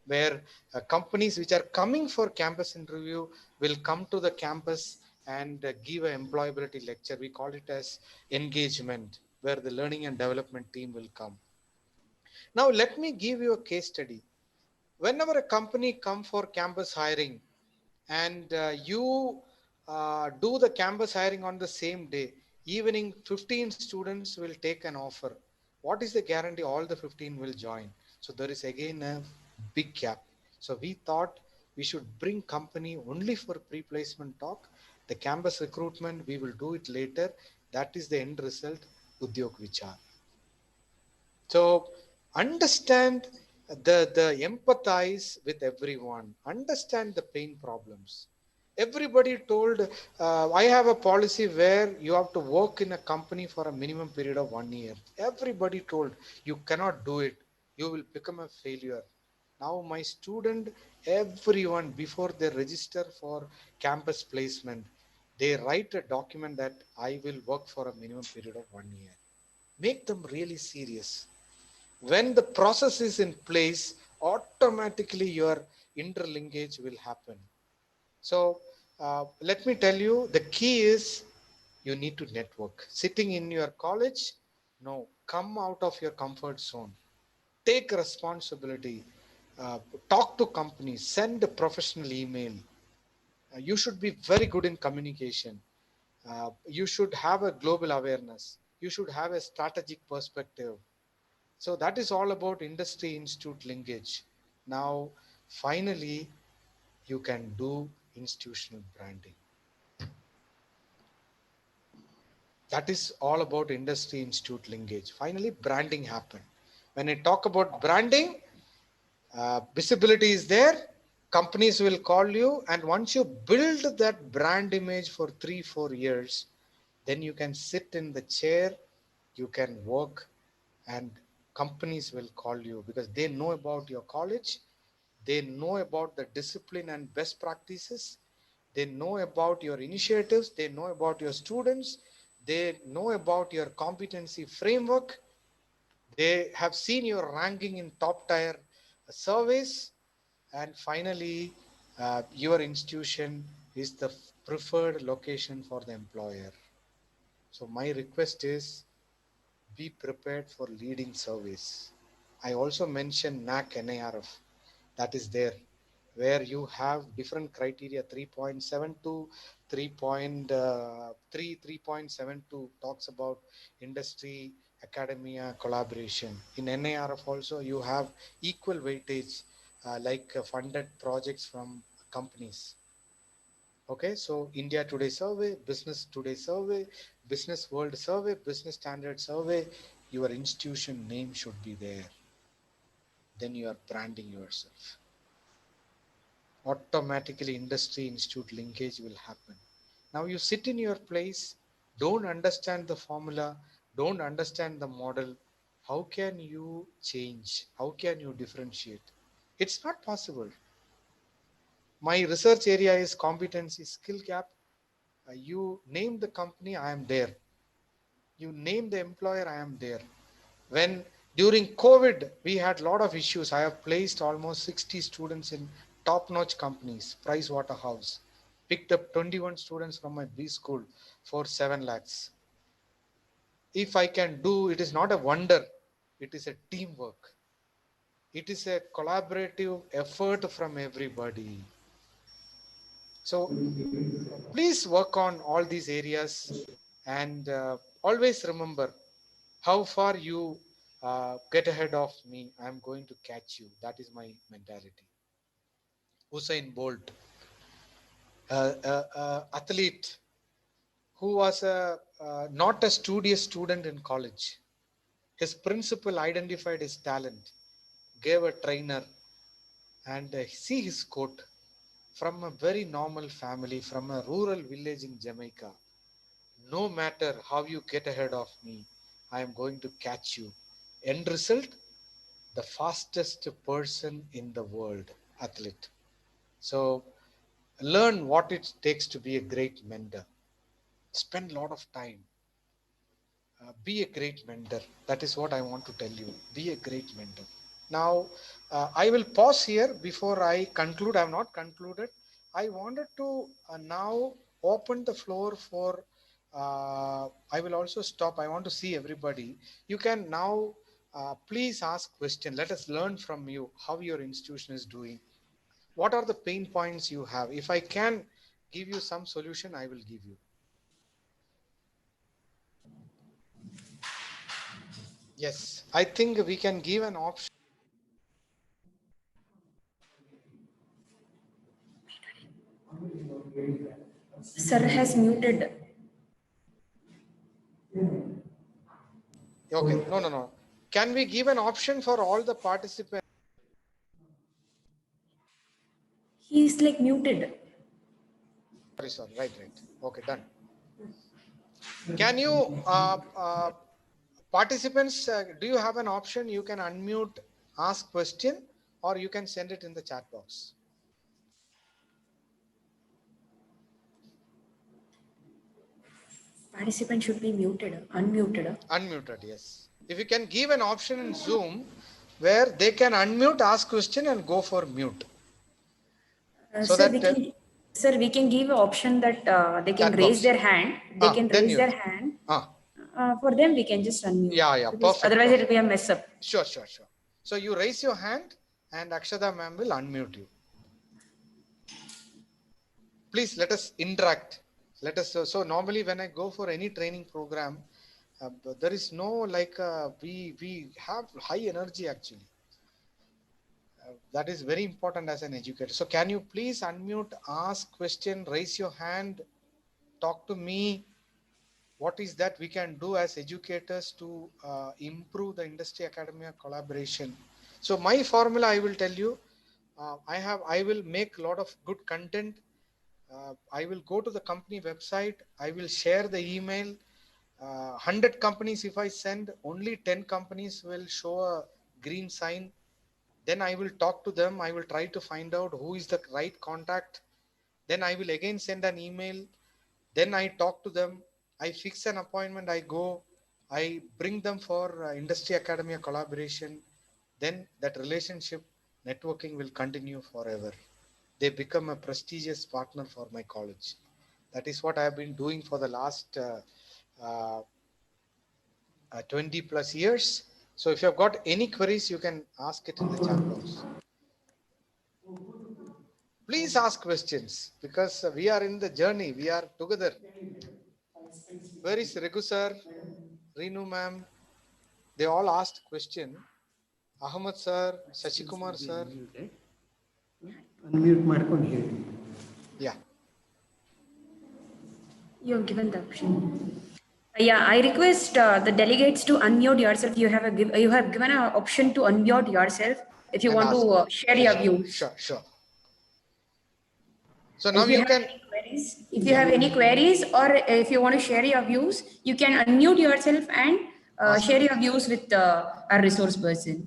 Speaker 4: where companies which are coming for campus interview will come to the campus and give an employability lecture. We call it as engagement, where the learning and development team will come. Now, let me give you a case study. Whenever a company come for campus hiring and you do the campus hiring on the same day, evening 15 students will take an offer. What is the guarantee all the 15 will join? So there is again a big gap. So we thought we should bring company only for pre-placement talk. The campus recruitment, we will do it later. That is the end result, Udyog Vichar. So understand the empathize with everyone, understand the pain problems. Everybody told, I have a policy where you have to work in a company for a minimum period of 1 year. Everybody told you cannot do it. You will become a failure. Now my student, everyone before they register for campus placement, they write a document that I will work for a minimum period of 1 year. Make them really serious. When the process is in place, automatically your interlinkage will happen. So let me tell you, the key is you need to network. Sitting in your college, no, come out of your comfort zone. Take responsibility. Talk to companies. Send a professional email. You should be very good in communication. You should have a global awareness. You should have a strategic perspective. So that is all about industry institute linkage. Now, finally, you can do institutional branding. That is all about industry institute linkage. Finally, branding happened. When I talk about branding, visibility is there. Companies will call you, and once you build that brand image for 3-4 years, then you can sit in the chair, you can work, and companies will call you because they know about your college, they know about the discipline and best practices, they know about your initiatives, they know about your students, they know about your competency framework, they have seen your ranking in top tier surveys, and finally, your institution is the preferred location for the employer. So my request is, be prepared for leading surveys. I also mentioned NAC NARF, that is there, where you have different criteria. 3.72, 3.72 talks about industry, academia, collaboration. In NARF also you have equal weightage, like funded projects from companies. Okay, so India Today survey, Business Today survey, Business World survey, Business Standard survey, your institution name should be there. Then you are branding yourself. Automatically industry institute linkage will happen. Now you sit in your place, don't understand the formula, don't understand the model. How can you change? How can you differentiate? It's not possible. My research area is competency skill gap. You name the company, I am there. You name the employer, I am there. When during COVID, we had a lot of issues. I have placed almost 60 students in top-notch companies, Price Waterhouse. Picked up 21 students from my B school for 7 lakhs. If I can do, it is not a wonder. It is a teamwork. It is a collaborative effort from everybody. So please work on all these areas, and always remember, how far you get ahead of me, I'm going to catch you. That is my mentality. Usain Bolt, athlete who was not a studious student in college. His principal identified his talent, gave a trainer, and see his quote, from a very normal family, from a rural village in Jamaica. No matter how you get ahead of me, I am going to catch you. End result, the fastest person in the world, athlete. So learn what it takes to be a great mentor. Spend a lot of time. Be a great mentor. That is what I want to tell you. Be a great mentor. Now, I will pause here before I conclude. I have not concluded. I wanted to now open the floor for, I will also stop. I want to see everybody. You can now please ask question. Let us learn from you how your institution is doing. What are the pain points you have? If I can give you some solution, I will give you. Yes, I think we can give an option.
Speaker 1: Sir has muted.
Speaker 4: Okay, no, no, no. Can we give an option for all the participants?
Speaker 1: He's like muted.
Speaker 4: Sorry, right, right. Okay, done. Can you, participants, do you have an option? You can unmute, ask question, or you can send it in the chat box.
Speaker 1: Participant should be muted, unmuted.
Speaker 4: Unmuted, yes. If you can give an option in Zoom where they can unmute, ask question and go for mute. So
Speaker 1: Sir,
Speaker 4: that
Speaker 1: we can give an option that they can
Speaker 4: chat
Speaker 1: raise
Speaker 4: box.
Speaker 1: their hand. They can
Speaker 4: Then
Speaker 1: raise
Speaker 4: you.
Speaker 1: their hand.
Speaker 4: Ah,
Speaker 1: For them, we can just unmute.
Speaker 4: yeah,
Speaker 1: Because
Speaker 4: perfect.
Speaker 1: otherwise,
Speaker 4: Perfect.
Speaker 1: it will be a mess up.
Speaker 4: Sure. So you raise your hand and Akshada ma'am will unmute you. Please let us interact. Let us. So normally when I go for any training program, there is no like we have high energy actually. That is very important as an educator. So can you please unmute, ask question, raise your hand, talk to me. What is that we can do as educators to improve the industry academia collaboration? So my formula, I will tell you, I will make a lot of good content. I will go to the company website. I will share the email. 100 companies, if I send, only 10 companies will show a green sign. Then I will talk to them. I will try to find out who is the right contact. Then I will again send an email. Then I talk to them. I fix an appointment. I go. I bring them for industry academia collaboration. Then that relationship networking will continue forever. They become a prestigious partner for my college. That is what I have been doing for the last uh, 20 plus years. So if you have got any queries, you can ask it in the chat box. Please ask questions because we are in the journey. We are together. Where is Regu sir, Reenu ma'am? They all asked question. Ahmad sir, Sasikumar sir.
Speaker 2: Unmute ಮಾಡ್ಕೊಂಡು ಹೇಳಿ.
Speaker 4: Yeah.
Speaker 1: You have given the option. Yeah, I request the delegates to unmute yourself. You have given an option to unmute yourself if you
Speaker 4: And
Speaker 1: want to
Speaker 4: ask.
Speaker 1: share your views.
Speaker 4: Sure. So now
Speaker 1: If you
Speaker 4: you
Speaker 1: have
Speaker 4: can.
Speaker 1: any queries, or if you want to share your views, you can unmute yourself and
Speaker 4: Ask.
Speaker 1: share your views with our resource person.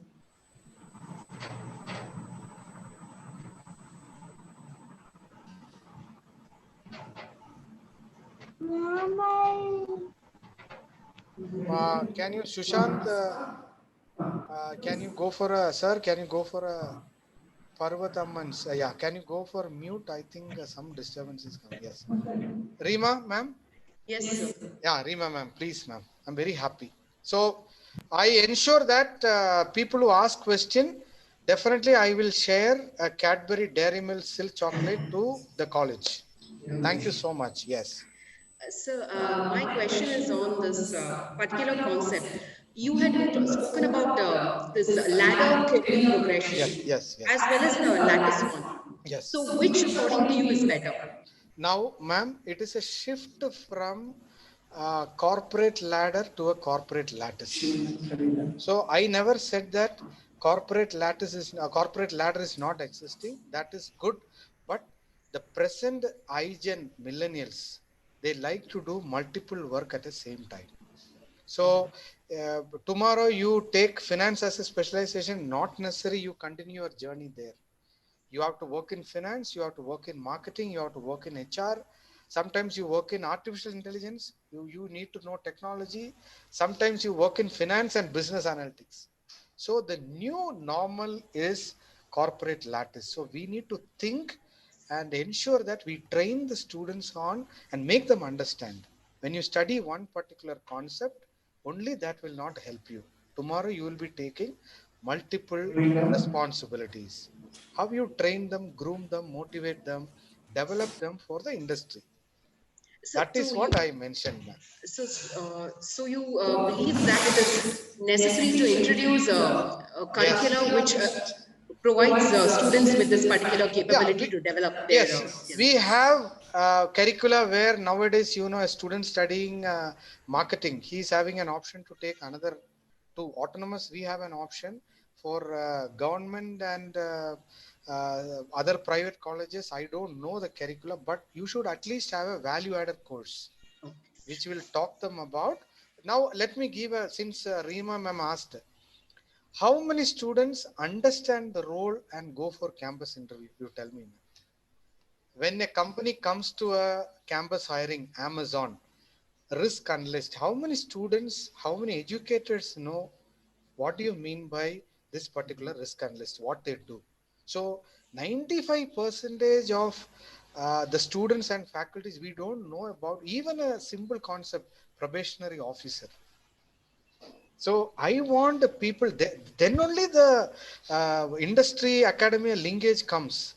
Speaker 4: Can you, Sushant? Can you go for a sir? Can you go for a Parvatamans? Yeah. Can you go for mute? I think some disturbance is coming. Yes. Rima, ma'am.
Speaker 5: Yes, sir.
Speaker 4: Yeah, Rima, ma'am. Please, ma'am. I'm very happy. So I ensure that people who ask question, definitely I will share a Cadbury Dairy Milk Silk chocolate to the college. Thank you so much. Yes.
Speaker 5: So, my question is on this particular concept. You had spoken about this ladder career progression
Speaker 4: Yes.
Speaker 5: as well as the lattice one.
Speaker 4: Yes.
Speaker 5: So, which according to you is better?
Speaker 4: Now, ma'am, it is a shift from corporate ladder to a corporate lattice. So I never said that corporate ladder is not existing. That is good, but the present iGen millennials, they like to do multiple work at the same time. So tomorrow you take finance as a specialization, not necessary you continue your journey there. You have to work in finance, you have to work in marketing, you have to work in HR. Sometimes you work in artificial intelligence, you need to know technology. Sometimes you work in finance and business analytics. So the new normal is corporate lattice. So we need to think and ensure that we train the students on and make them understand. When you study one particular concept, only that will not help you. Tomorrow you will be taking multiple responsibilities. How you train them, groom them, motivate them, develop them for the industry.
Speaker 5: So,
Speaker 4: That is
Speaker 5: so
Speaker 4: what
Speaker 5: you,
Speaker 4: I mentioned, ma'am.
Speaker 5: so you believe that it is necessary to introduce a curricula which provides students with this particular capability to develop their
Speaker 4: We
Speaker 5: skills.
Speaker 4: have curricula where nowadays, a student studying marketing, he's having an option to take another to autonomous. We have an option for government and other private colleges. I don't know the curricula, but you should at least have a value added course which will talk them about. Now let me give a, since Rima ma'am asked, how many students understand the role and go for campus interview? You tell me, ma'am. When a company comes to a campus hiring, Amazon, risk analyst. How many students, how many educators know what do you mean by this particular risk analyst, what they do? So 95% of the students and faculties, we don't know about even a simple concept, probationary officer. So I want the people, then only the industry academia linkage comes.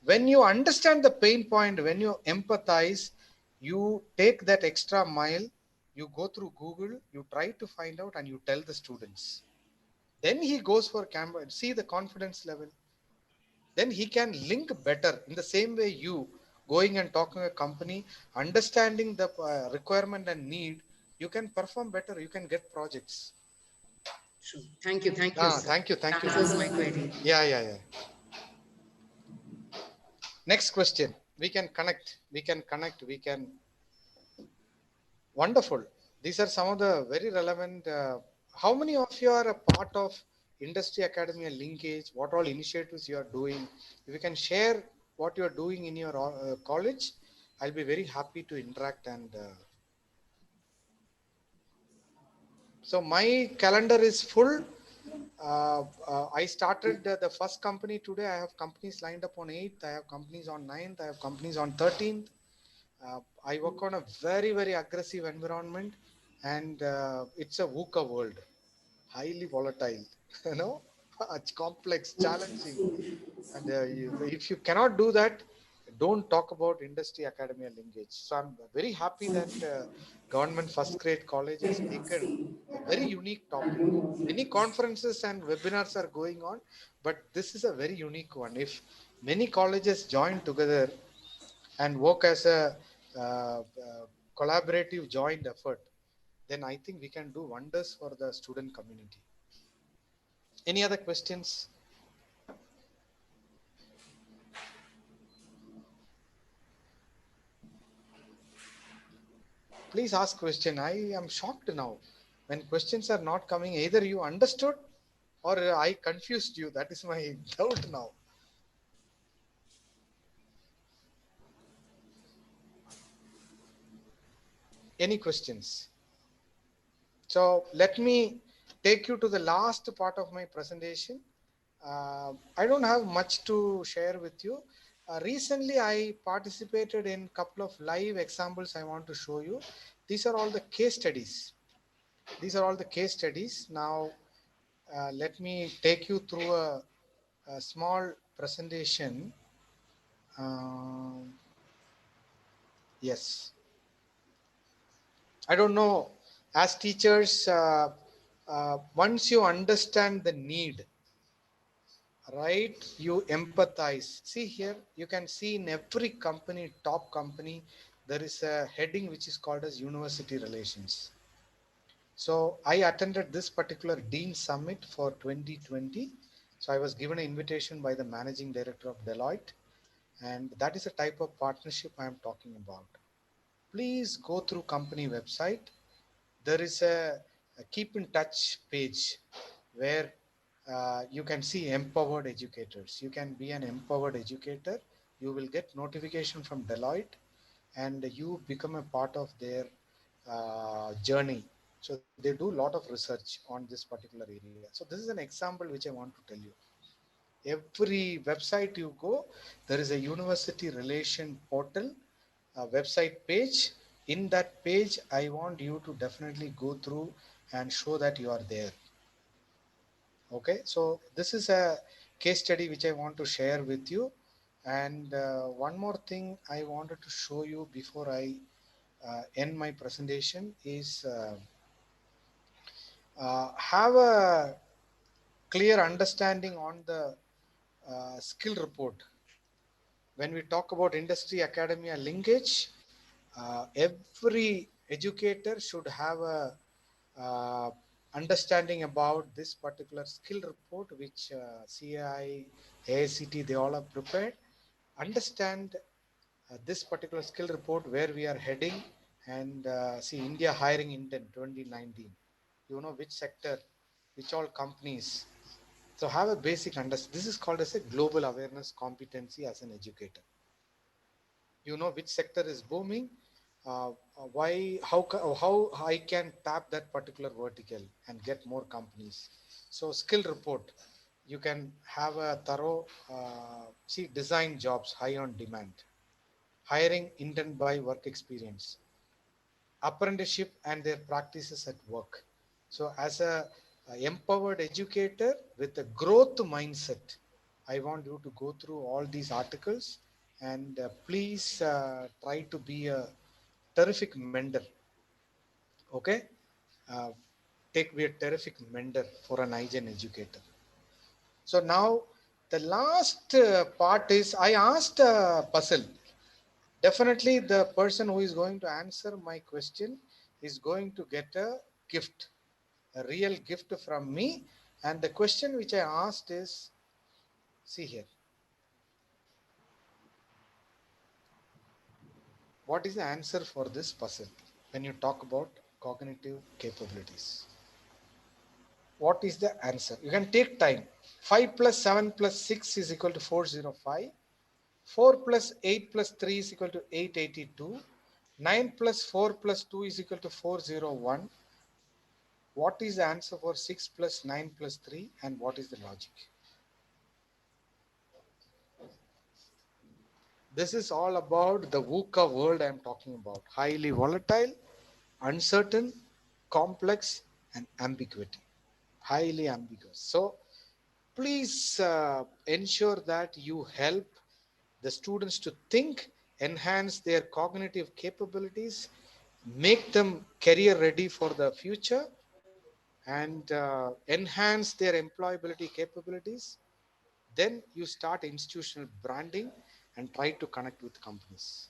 Speaker 4: When you understand the pain point, when you empathize, you take that extra mile, you go through Google, you try to find out and you tell the students. Then he goes for camera, see the confidence level. Then he can link better in the same way you going and talking to a company, understanding the requirement and need, you can perform better, you can get projects.
Speaker 5: True. Thank you, sir.
Speaker 4: Thank you, thank
Speaker 5: That
Speaker 4: you.
Speaker 5: answers my query.
Speaker 4: Yeah. Next question. We can wonderful. These are some of the very relevant. How many of you are a part of Industry Academy linkage? What all initiatives you are doing? If you can share what you are doing in your college, I'll be very happy to interact. And so my calendar is full. I started the first company today. I have companies lined up on 8th. I have companies on 9th. I have companies on 13th. I work on a very, very aggressive environment, and it's a VUCA world, highly volatile, you know, it's complex, challenging. And if you cannot do that, don't talk about industry academia linkage. So I'm very happy that government first grade college has taken a very unique topic. Many conferences and webinars are going on, but this is a very unique one. If many colleges join together and work as a collaborative joint effort, then I think we can do wonders for the student community. Any other questions? Please ask question. I am shocked now when questions are not coming. Either you understood or I confused you. That is my doubt now. Any questions? So let me take you to the last part of my presentation. I don't have much to share with you. Recently, I participated in a couple of live examples I want to show you. These are all the case studies. These are all the case studies. Now, let me take you through a small presentation. Yes. I don't know. As teachers, once you understand the need, right, you empathize. See here, you can see in every company, top company, there is a heading which is called as university relations. So I attended this particular dean summit for 2020. So I was given an invitation by the managing director of Deloitte, and that is a type of partnership I am talking about. Please go through company website. There is a keep in touch page where you can see empowered educators. You can be an empowered educator. You will get notification from Deloitte and you become a part of their journey. So they do a lot of research on this particular area. So this is an example which I want to tell you. Every website you go, there is a university relation portal, a website page. In that page, I want you to definitely go through and show that you are there. Okay, so this is a case study which I want to share with you. And one more thing I wanted to show you before I end my presentation is have a clear understanding on the skill report. When we talk about industry academia linkage, every educator should have a understanding about this particular skill report, which CAI, AICT, they all are prepared. Understand this particular skill report, where we are heading, and see India hiring intent 2019. You know which sector, which all companies. So have a basic understanding. This is called as a global awareness competency as an educator. You know which sector is booming, how I can tap that particular vertical and get more companies. So skill report, you can have a thorough see design jobs high on demand, hiring intent by work experience, apprenticeship and their practices at work. So as a empowered educator with a growth mindset, I want you to go through all these articles and please try to be a terrific mentor. Okay, uh, take be a terrific mentor for an IGN educator. So now the last part is I asked a puzzle. Definitely the person who is going to answer my question is going to get a gift, a real gift from me. And the question which I asked is, see here, what is the answer for this puzzle when you talk about cognitive capabilities? What is the answer? You can take time. 5 plus 7 plus 6 is equal to 405. 4 plus 8 plus 3 is equal to 882. 9 plus 4 plus 2 is equal to 401. What is the answer for 6 plus 9 plus 3 and what is the logic? This is all about the VUCA world I am talking about. Highly volatile, uncertain, complex and ambiguity. Highly ambiguous. So please ensure that you help the students to think, enhance their cognitive capabilities, make them career ready for the future and enhance their employability capabilities. Then you start institutional branding and try to connect with companies.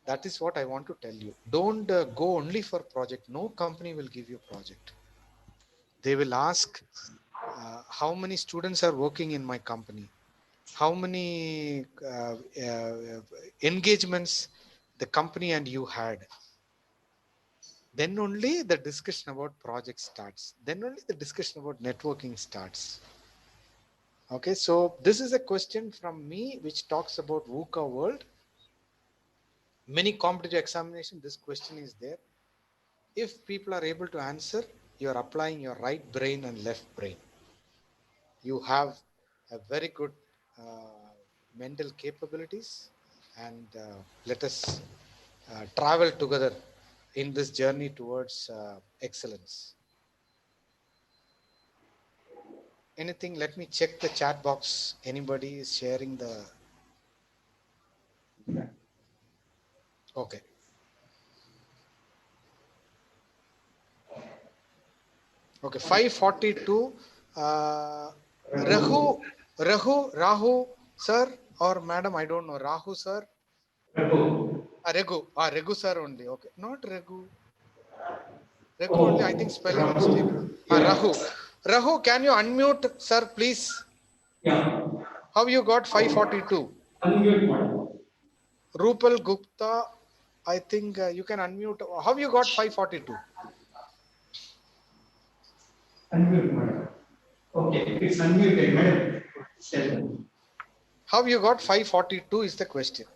Speaker 4: That is what I want to tell you. Don't go only for project. No company will give you project. They will ask how many students are working in my company, how many engagements the company and you had. Then only the discussion about project starts. Then only the discussion about networking starts. Okay, so this is a question from me which talks about VUCA world. Many competitive examination, this question is there. If people are able to answer, you are applying your right brain and left brain. You have a very good mental capabilities and let us travel together in this journey towards excellence. Anything, let me check the chat box. Anybody is sharing the, okay. Okay, 542. Rahu, sir or madam, I don't know. Rahu, sir. Raghu, sir only. Okay, not Raghu. Raghu only, I think spelling mistake. Rahu, can you unmute, sir, please?
Speaker 6: Yeah.
Speaker 4: How you got 542?
Speaker 6: Unmute.
Speaker 4: Rupal Gupta, I think you can unmute. How you got 542?
Speaker 6: Unmute, madam. Okay, it's unmuted, madam.
Speaker 4: How you got 542 is the question.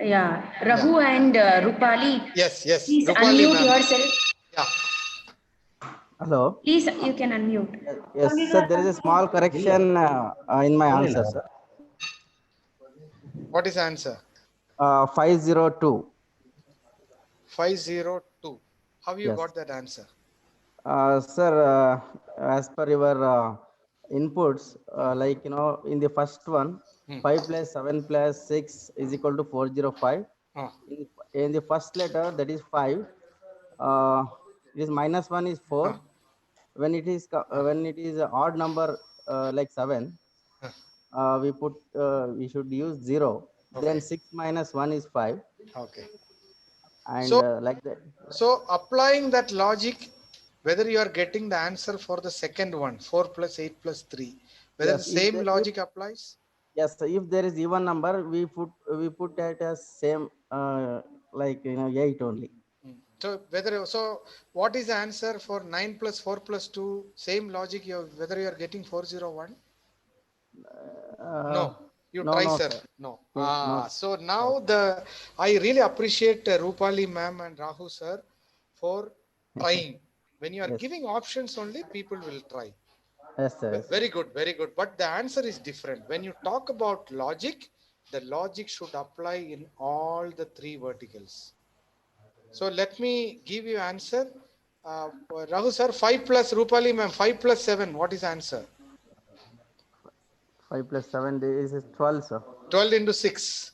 Speaker 1: Yeah, Raghu and Rupali.
Speaker 4: Yes.
Speaker 1: Please
Speaker 4: Rupali
Speaker 1: unmute
Speaker 4: ma'am.
Speaker 1: yourself.
Speaker 4: Yeah.
Speaker 7: Hello.
Speaker 1: Please, you can unmute.
Speaker 7: Yes, sir. There is a small correction in my answer, sir.
Speaker 4: What is the answer?
Speaker 7: 502.
Speaker 4: 502. How you
Speaker 7: Yes.
Speaker 4: got that answer?
Speaker 7: Sir, as per your inputs, like, in the first one, 5 plus 7 plus 6 is equal to 405. In the first letter, that is 5. It is minus 1 is 4. When it is an odd number like 7, we should use 0.
Speaker 4: Okay.
Speaker 7: Then 6 minus 1 is 5.
Speaker 4: Okay.
Speaker 7: And
Speaker 4: So,
Speaker 7: like that.
Speaker 4: so applying that logic, whether you are getting the answer for the second one, 4 plus 8 plus 3, whether
Speaker 7: Yes,
Speaker 4: the same logic applies?
Speaker 7: Yes, if there is even number, we put it as same, like 8 only.
Speaker 4: So what is the answer for 9 plus 4 plus 2? Same logic, whether you are getting 401? No, you
Speaker 7: No,
Speaker 4: try,
Speaker 7: no,
Speaker 4: sir.
Speaker 7: sir.
Speaker 4: No.
Speaker 7: Okay, no.
Speaker 4: So now I really appreciate Rupali ma'am and Rahu sir for trying. When you are
Speaker 7: Yes.
Speaker 4: giving options only, people will try.
Speaker 7: Yes, sir. Yes.
Speaker 4: Very good, very good. But the answer is different. When you talk about logic, the logic should apply in all the three verticals. So let me give you answer. Rahu sir, 5 plus Rupali ma'am, 5 plus 7. What is answer?
Speaker 7: 5 plus 7 is 12, sir.
Speaker 4: 12 into 6.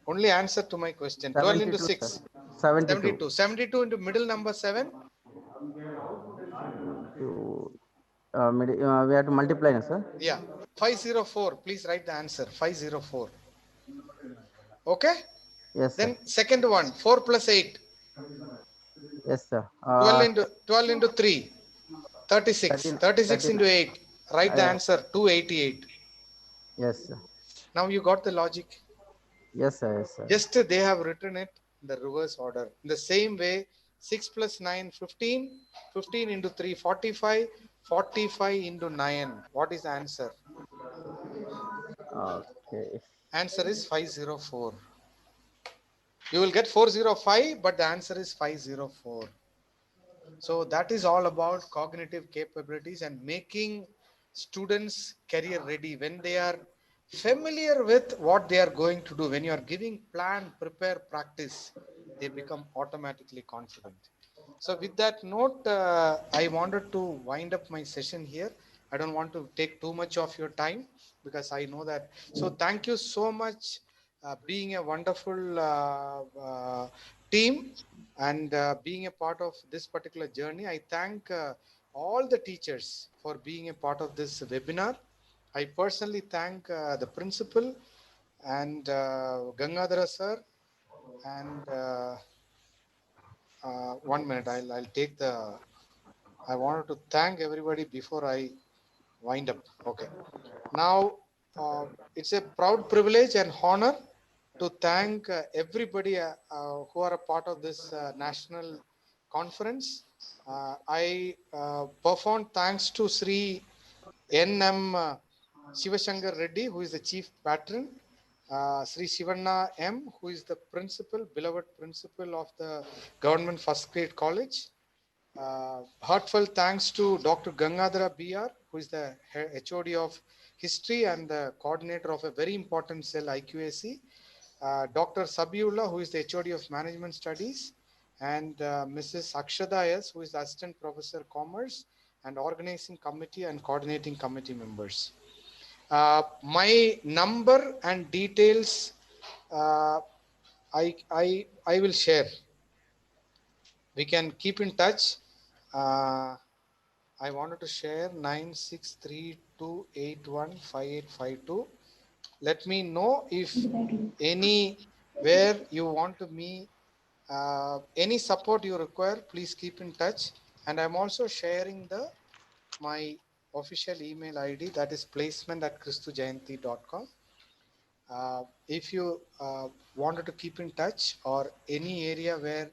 Speaker 4: Only answer to my question. 12 into
Speaker 7: 72,
Speaker 4: 6.
Speaker 7: sir. 72.
Speaker 4: 72 into middle number 7.
Speaker 7: We have to multiply, no, sir.
Speaker 4: Yeah. 504. Please write the answer. 504. Okay.
Speaker 7: Yes, sir.
Speaker 4: Then second one. 4 plus 8.
Speaker 7: Yes, sir.
Speaker 4: 12 into 3. 36.
Speaker 7: 13,
Speaker 4: 36
Speaker 7: 13.
Speaker 4: into 8. Write the
Speaker 7: Uh,
Speaker 4: answer. 288.
Speaker 7: yes, sir.
Speaker 4: Now you got the logic.
Speaker 7: Yes, sir. Yes, sir.
Speaker 4: Just they have written it in the reverse order. In the same way, 6 plus 9, 15. 15 into 3, 45. 45 into 9. What is the answer?
Speaker 7: Okay.
Speaker 4: Answer is 504. You will get 405, but the answer is 504. So that is all about cognitive capabilities and making students career ready when they are familiar with what they are going to do. When you are giving plan, prepare, practice, they become automatically confident. So with that note, I wanted to wind up my session here. I don't want to take too much of your time because I know that. So thank you so much, being a wonderful team and being a part of this particular journey. I thank all the teachers for being a part of this webinar. I personally thank the principal and Gangadhara sir and 1 minute. I'll take the. I wanted to thank everybody before I wind up. Okay. Now it's a proud privilege and honor to thank everybody who are a part of this national conference. I perform thanks to Sri N.M. Shivashankar Reddy, who is the chief patron, Sri Shivanna M., who is the principal, beloved principal of the Government First Grade College. Heartfelt thanks to Dr. Gangadhara BR, who is the HOD of History and the coordinator of a very important cell, IQAC. Dr. Sabiullah, who is the HOD of Management Studies, and Mrs. Akshada S., who is the Assistant Professor Commerce and Organizing Committee and Coordinating Committee members. My number and details I will share. We can keep in touch. I wanted to share 9632815852. Let me know if anywhere you want to me, any support you require, please keep in touch. And I'm also sharing my official email ID, that is placement@christujayanti.com. If you wanted to keep in touch or any area where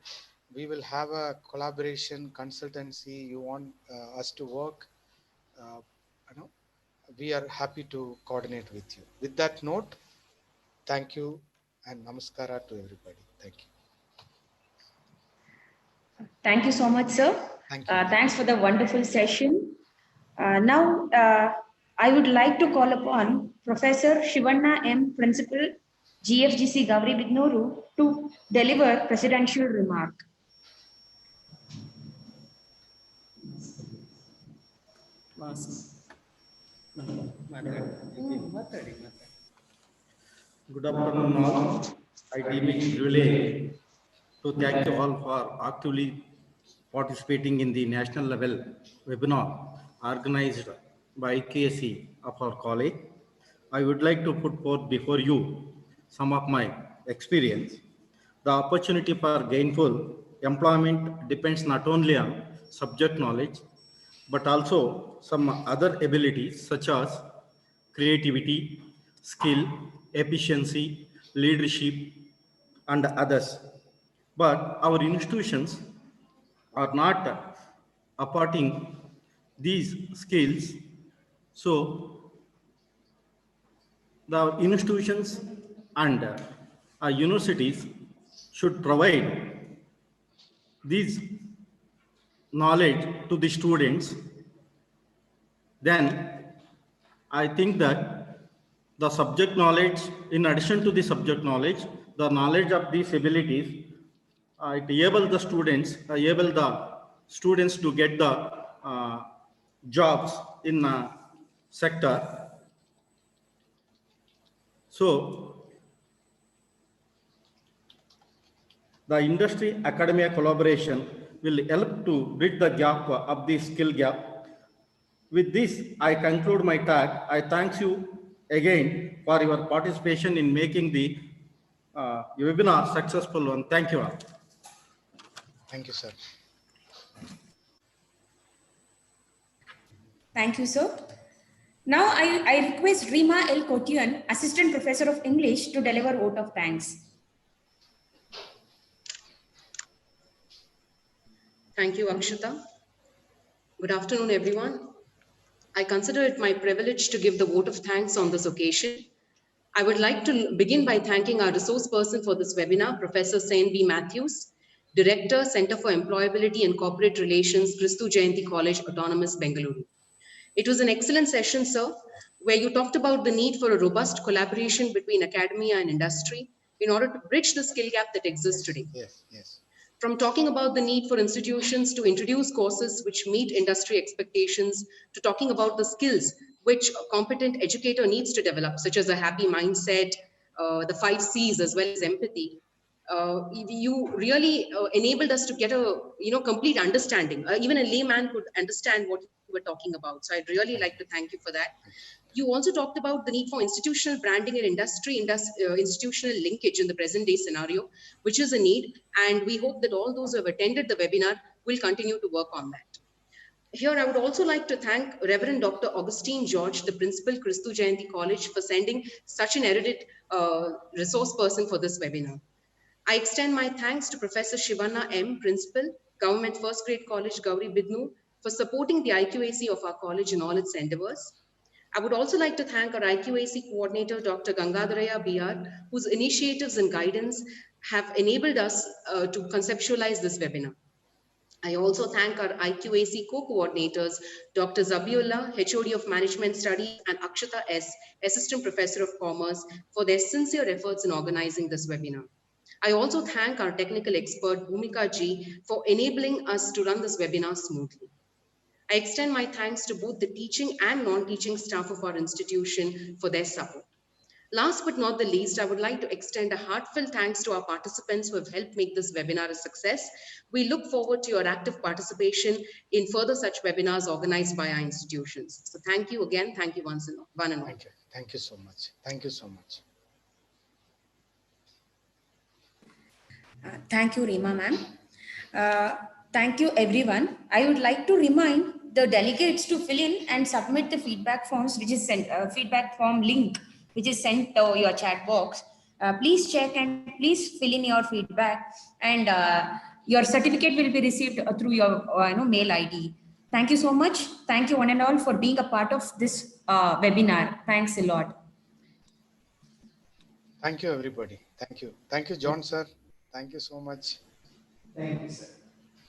Speaker 4: we will have a collaboration, consultancy, you want us to work, we are happy to coordinate with you. With that note, thank you and namaskara to everybody. Thank you.
Speaker 1: Thank you so much, sir.
Speaker 4: Thank you.
Speaker 1: Thanks for the wonderful session. Now, I would like to call upon Professor Shivanna M., Principal, GFGC Gowri Bignoru, to deliver presidential remark.
Speaker 2: Good afternoon, all. I deem it privilege to thank you all for actively participating in the national level webinar organized by IQAC of our college. I would like to put forth before you some of my experience. The opportunity for gainful employment depends not only on subject knowledge, but also some other abilities such as creativity, skill, efficiency, leadership, and others.
Speaker 8: but our institutions are not apporting these skills. So the institutions and universities should provide these knowledge to the students. Then I think that the subject knowledge, in addition to the subject knowledge, the knowledge of these abilities, it enable the students to get the jobs in sector. So the industry academia collaboration will help to bridge the gap of the skill gap. With this, I conclude my talk. I thank you again for your participation in making the webinar successful one. Thank you all.
Speaker 4: Thank you, sir.
Speaker 1: Thank you, sir. Now I request Rima L. Kotian, Assistant Professor of English, to deliver vote of thanks.
Speaker 5: Thank you, Akshita. Good afternoon, everyone. I consider it my privilege to give the vote of thanks on this occasion. I would like to begin by thanking our resource person for this webinar, Professor Sain B. Matthews, Director, Center for Employability and Corporate Relations, Christu Jayanti College, Autonomous, Bengaluru. It was an excellent session, sir, where you talked about the need for a robust collaboration between academia and industry in order to bridge the skill gap that exists today.
Speaker 4: Yes.
Speaker 5: From talking about the need for institutions to introduce courses which meet industry expectations, to talking about the skills which a competent educator needs to develop, such as a happy mindset, the 5 C's, as well as empathy. You really enabled us to get a complete understanding. Even a layman could understand what you were talking about. So I'd really like to thank you for that. You also talked about the need for institutional branding and institutional linkage in the present day scenario, which is a need. And we hope that all those who have attended the webinar will continue to work on that. Here, I would also like to thank Reverend Dr. Augustine George, the Principal, Christu Jayanti College, for sending such an erudite resource person for this webinar. I extend my thanks to Professor Shivanna M., Principal, Government First Grade College, Gauri Bidnu, for supporting the IQAC of our college in all its endeavors. I would also like to thank our IQAC coordinator, Dr. Gangadharaya BR, whose initiatives and guidance have enabled us to conceptualize this webinar. I also thank our IQAC co-coordinators, Dr. Zabiullah, HOD of Management Studies, and Akshita S., Assistant Professor of Commerce, for their sincere efforts in organizing this webinar. I also thank our technical expert, Bhumika Ji, for enabling us to run this webinar smoothly. I extend my thanks to both the teaching and non-teaching staff of our institution for their support. Last but not the least, I would like to extend a heartfelt thanks to our participants who have helped make this webinar a success. We look forward to your active participation in further such webinars organized by our institutions. So thank you again. Thank you one and all.
Speaker 4: Thank you so much. Thank you so much.
Speaker 1: Thank you, Rima ma'am. Thank you, everyone. I would like to remind the delegates to fill in and submit the feedback forms, which is sent, feedback form link, which is sent to your chat box. Please check and please fill in your feedback, and your certificate will be received through your mail ID. Thank you so much. Thank you one and all for being a part of this webinar. Thanks a lot.
Speaker 4: Thank you, everybody. Thank you. Thank you, John, sir. Thank you so much.
Speaker 6: Thank you, sir.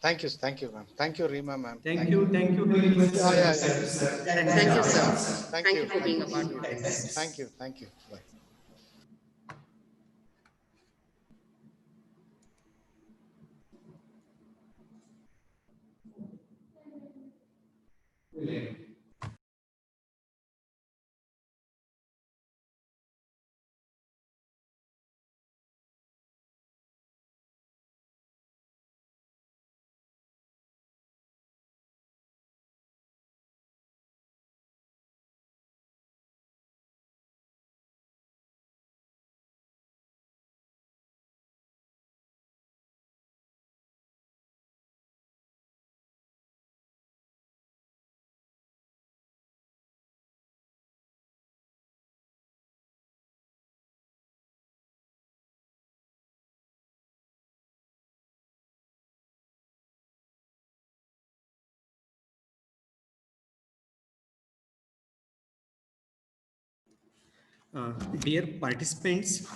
Speaker 4: Thank you, ma'am. Thank you, Rima, ma'am.
Speaker 2: Thank you.
Speaker 6: Very much, sir.
Speaker 5: Thank you, sir.
Speaker 4: Thank you
Speaker 5: for being a part of this.
Speaker 4: Thank you. Bye.
Speaker 6: Brilliant.
Speaker 2: Dear participants,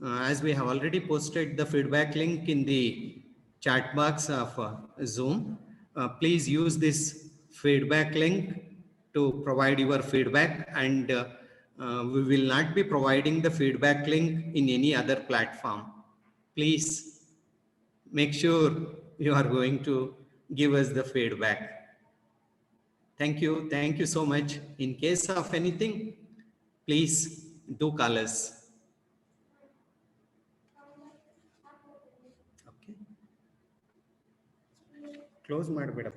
Speaker 2: as we have already posted the feedback link in the chat box of Zoom, please use this feedback link to provide your feedback, and we will not be providing the feedback link in any other platform. Please make sure you are going to give us the feedback. Thank you. Thank you so much. In case of anything, please do call us. Okay. Close madam.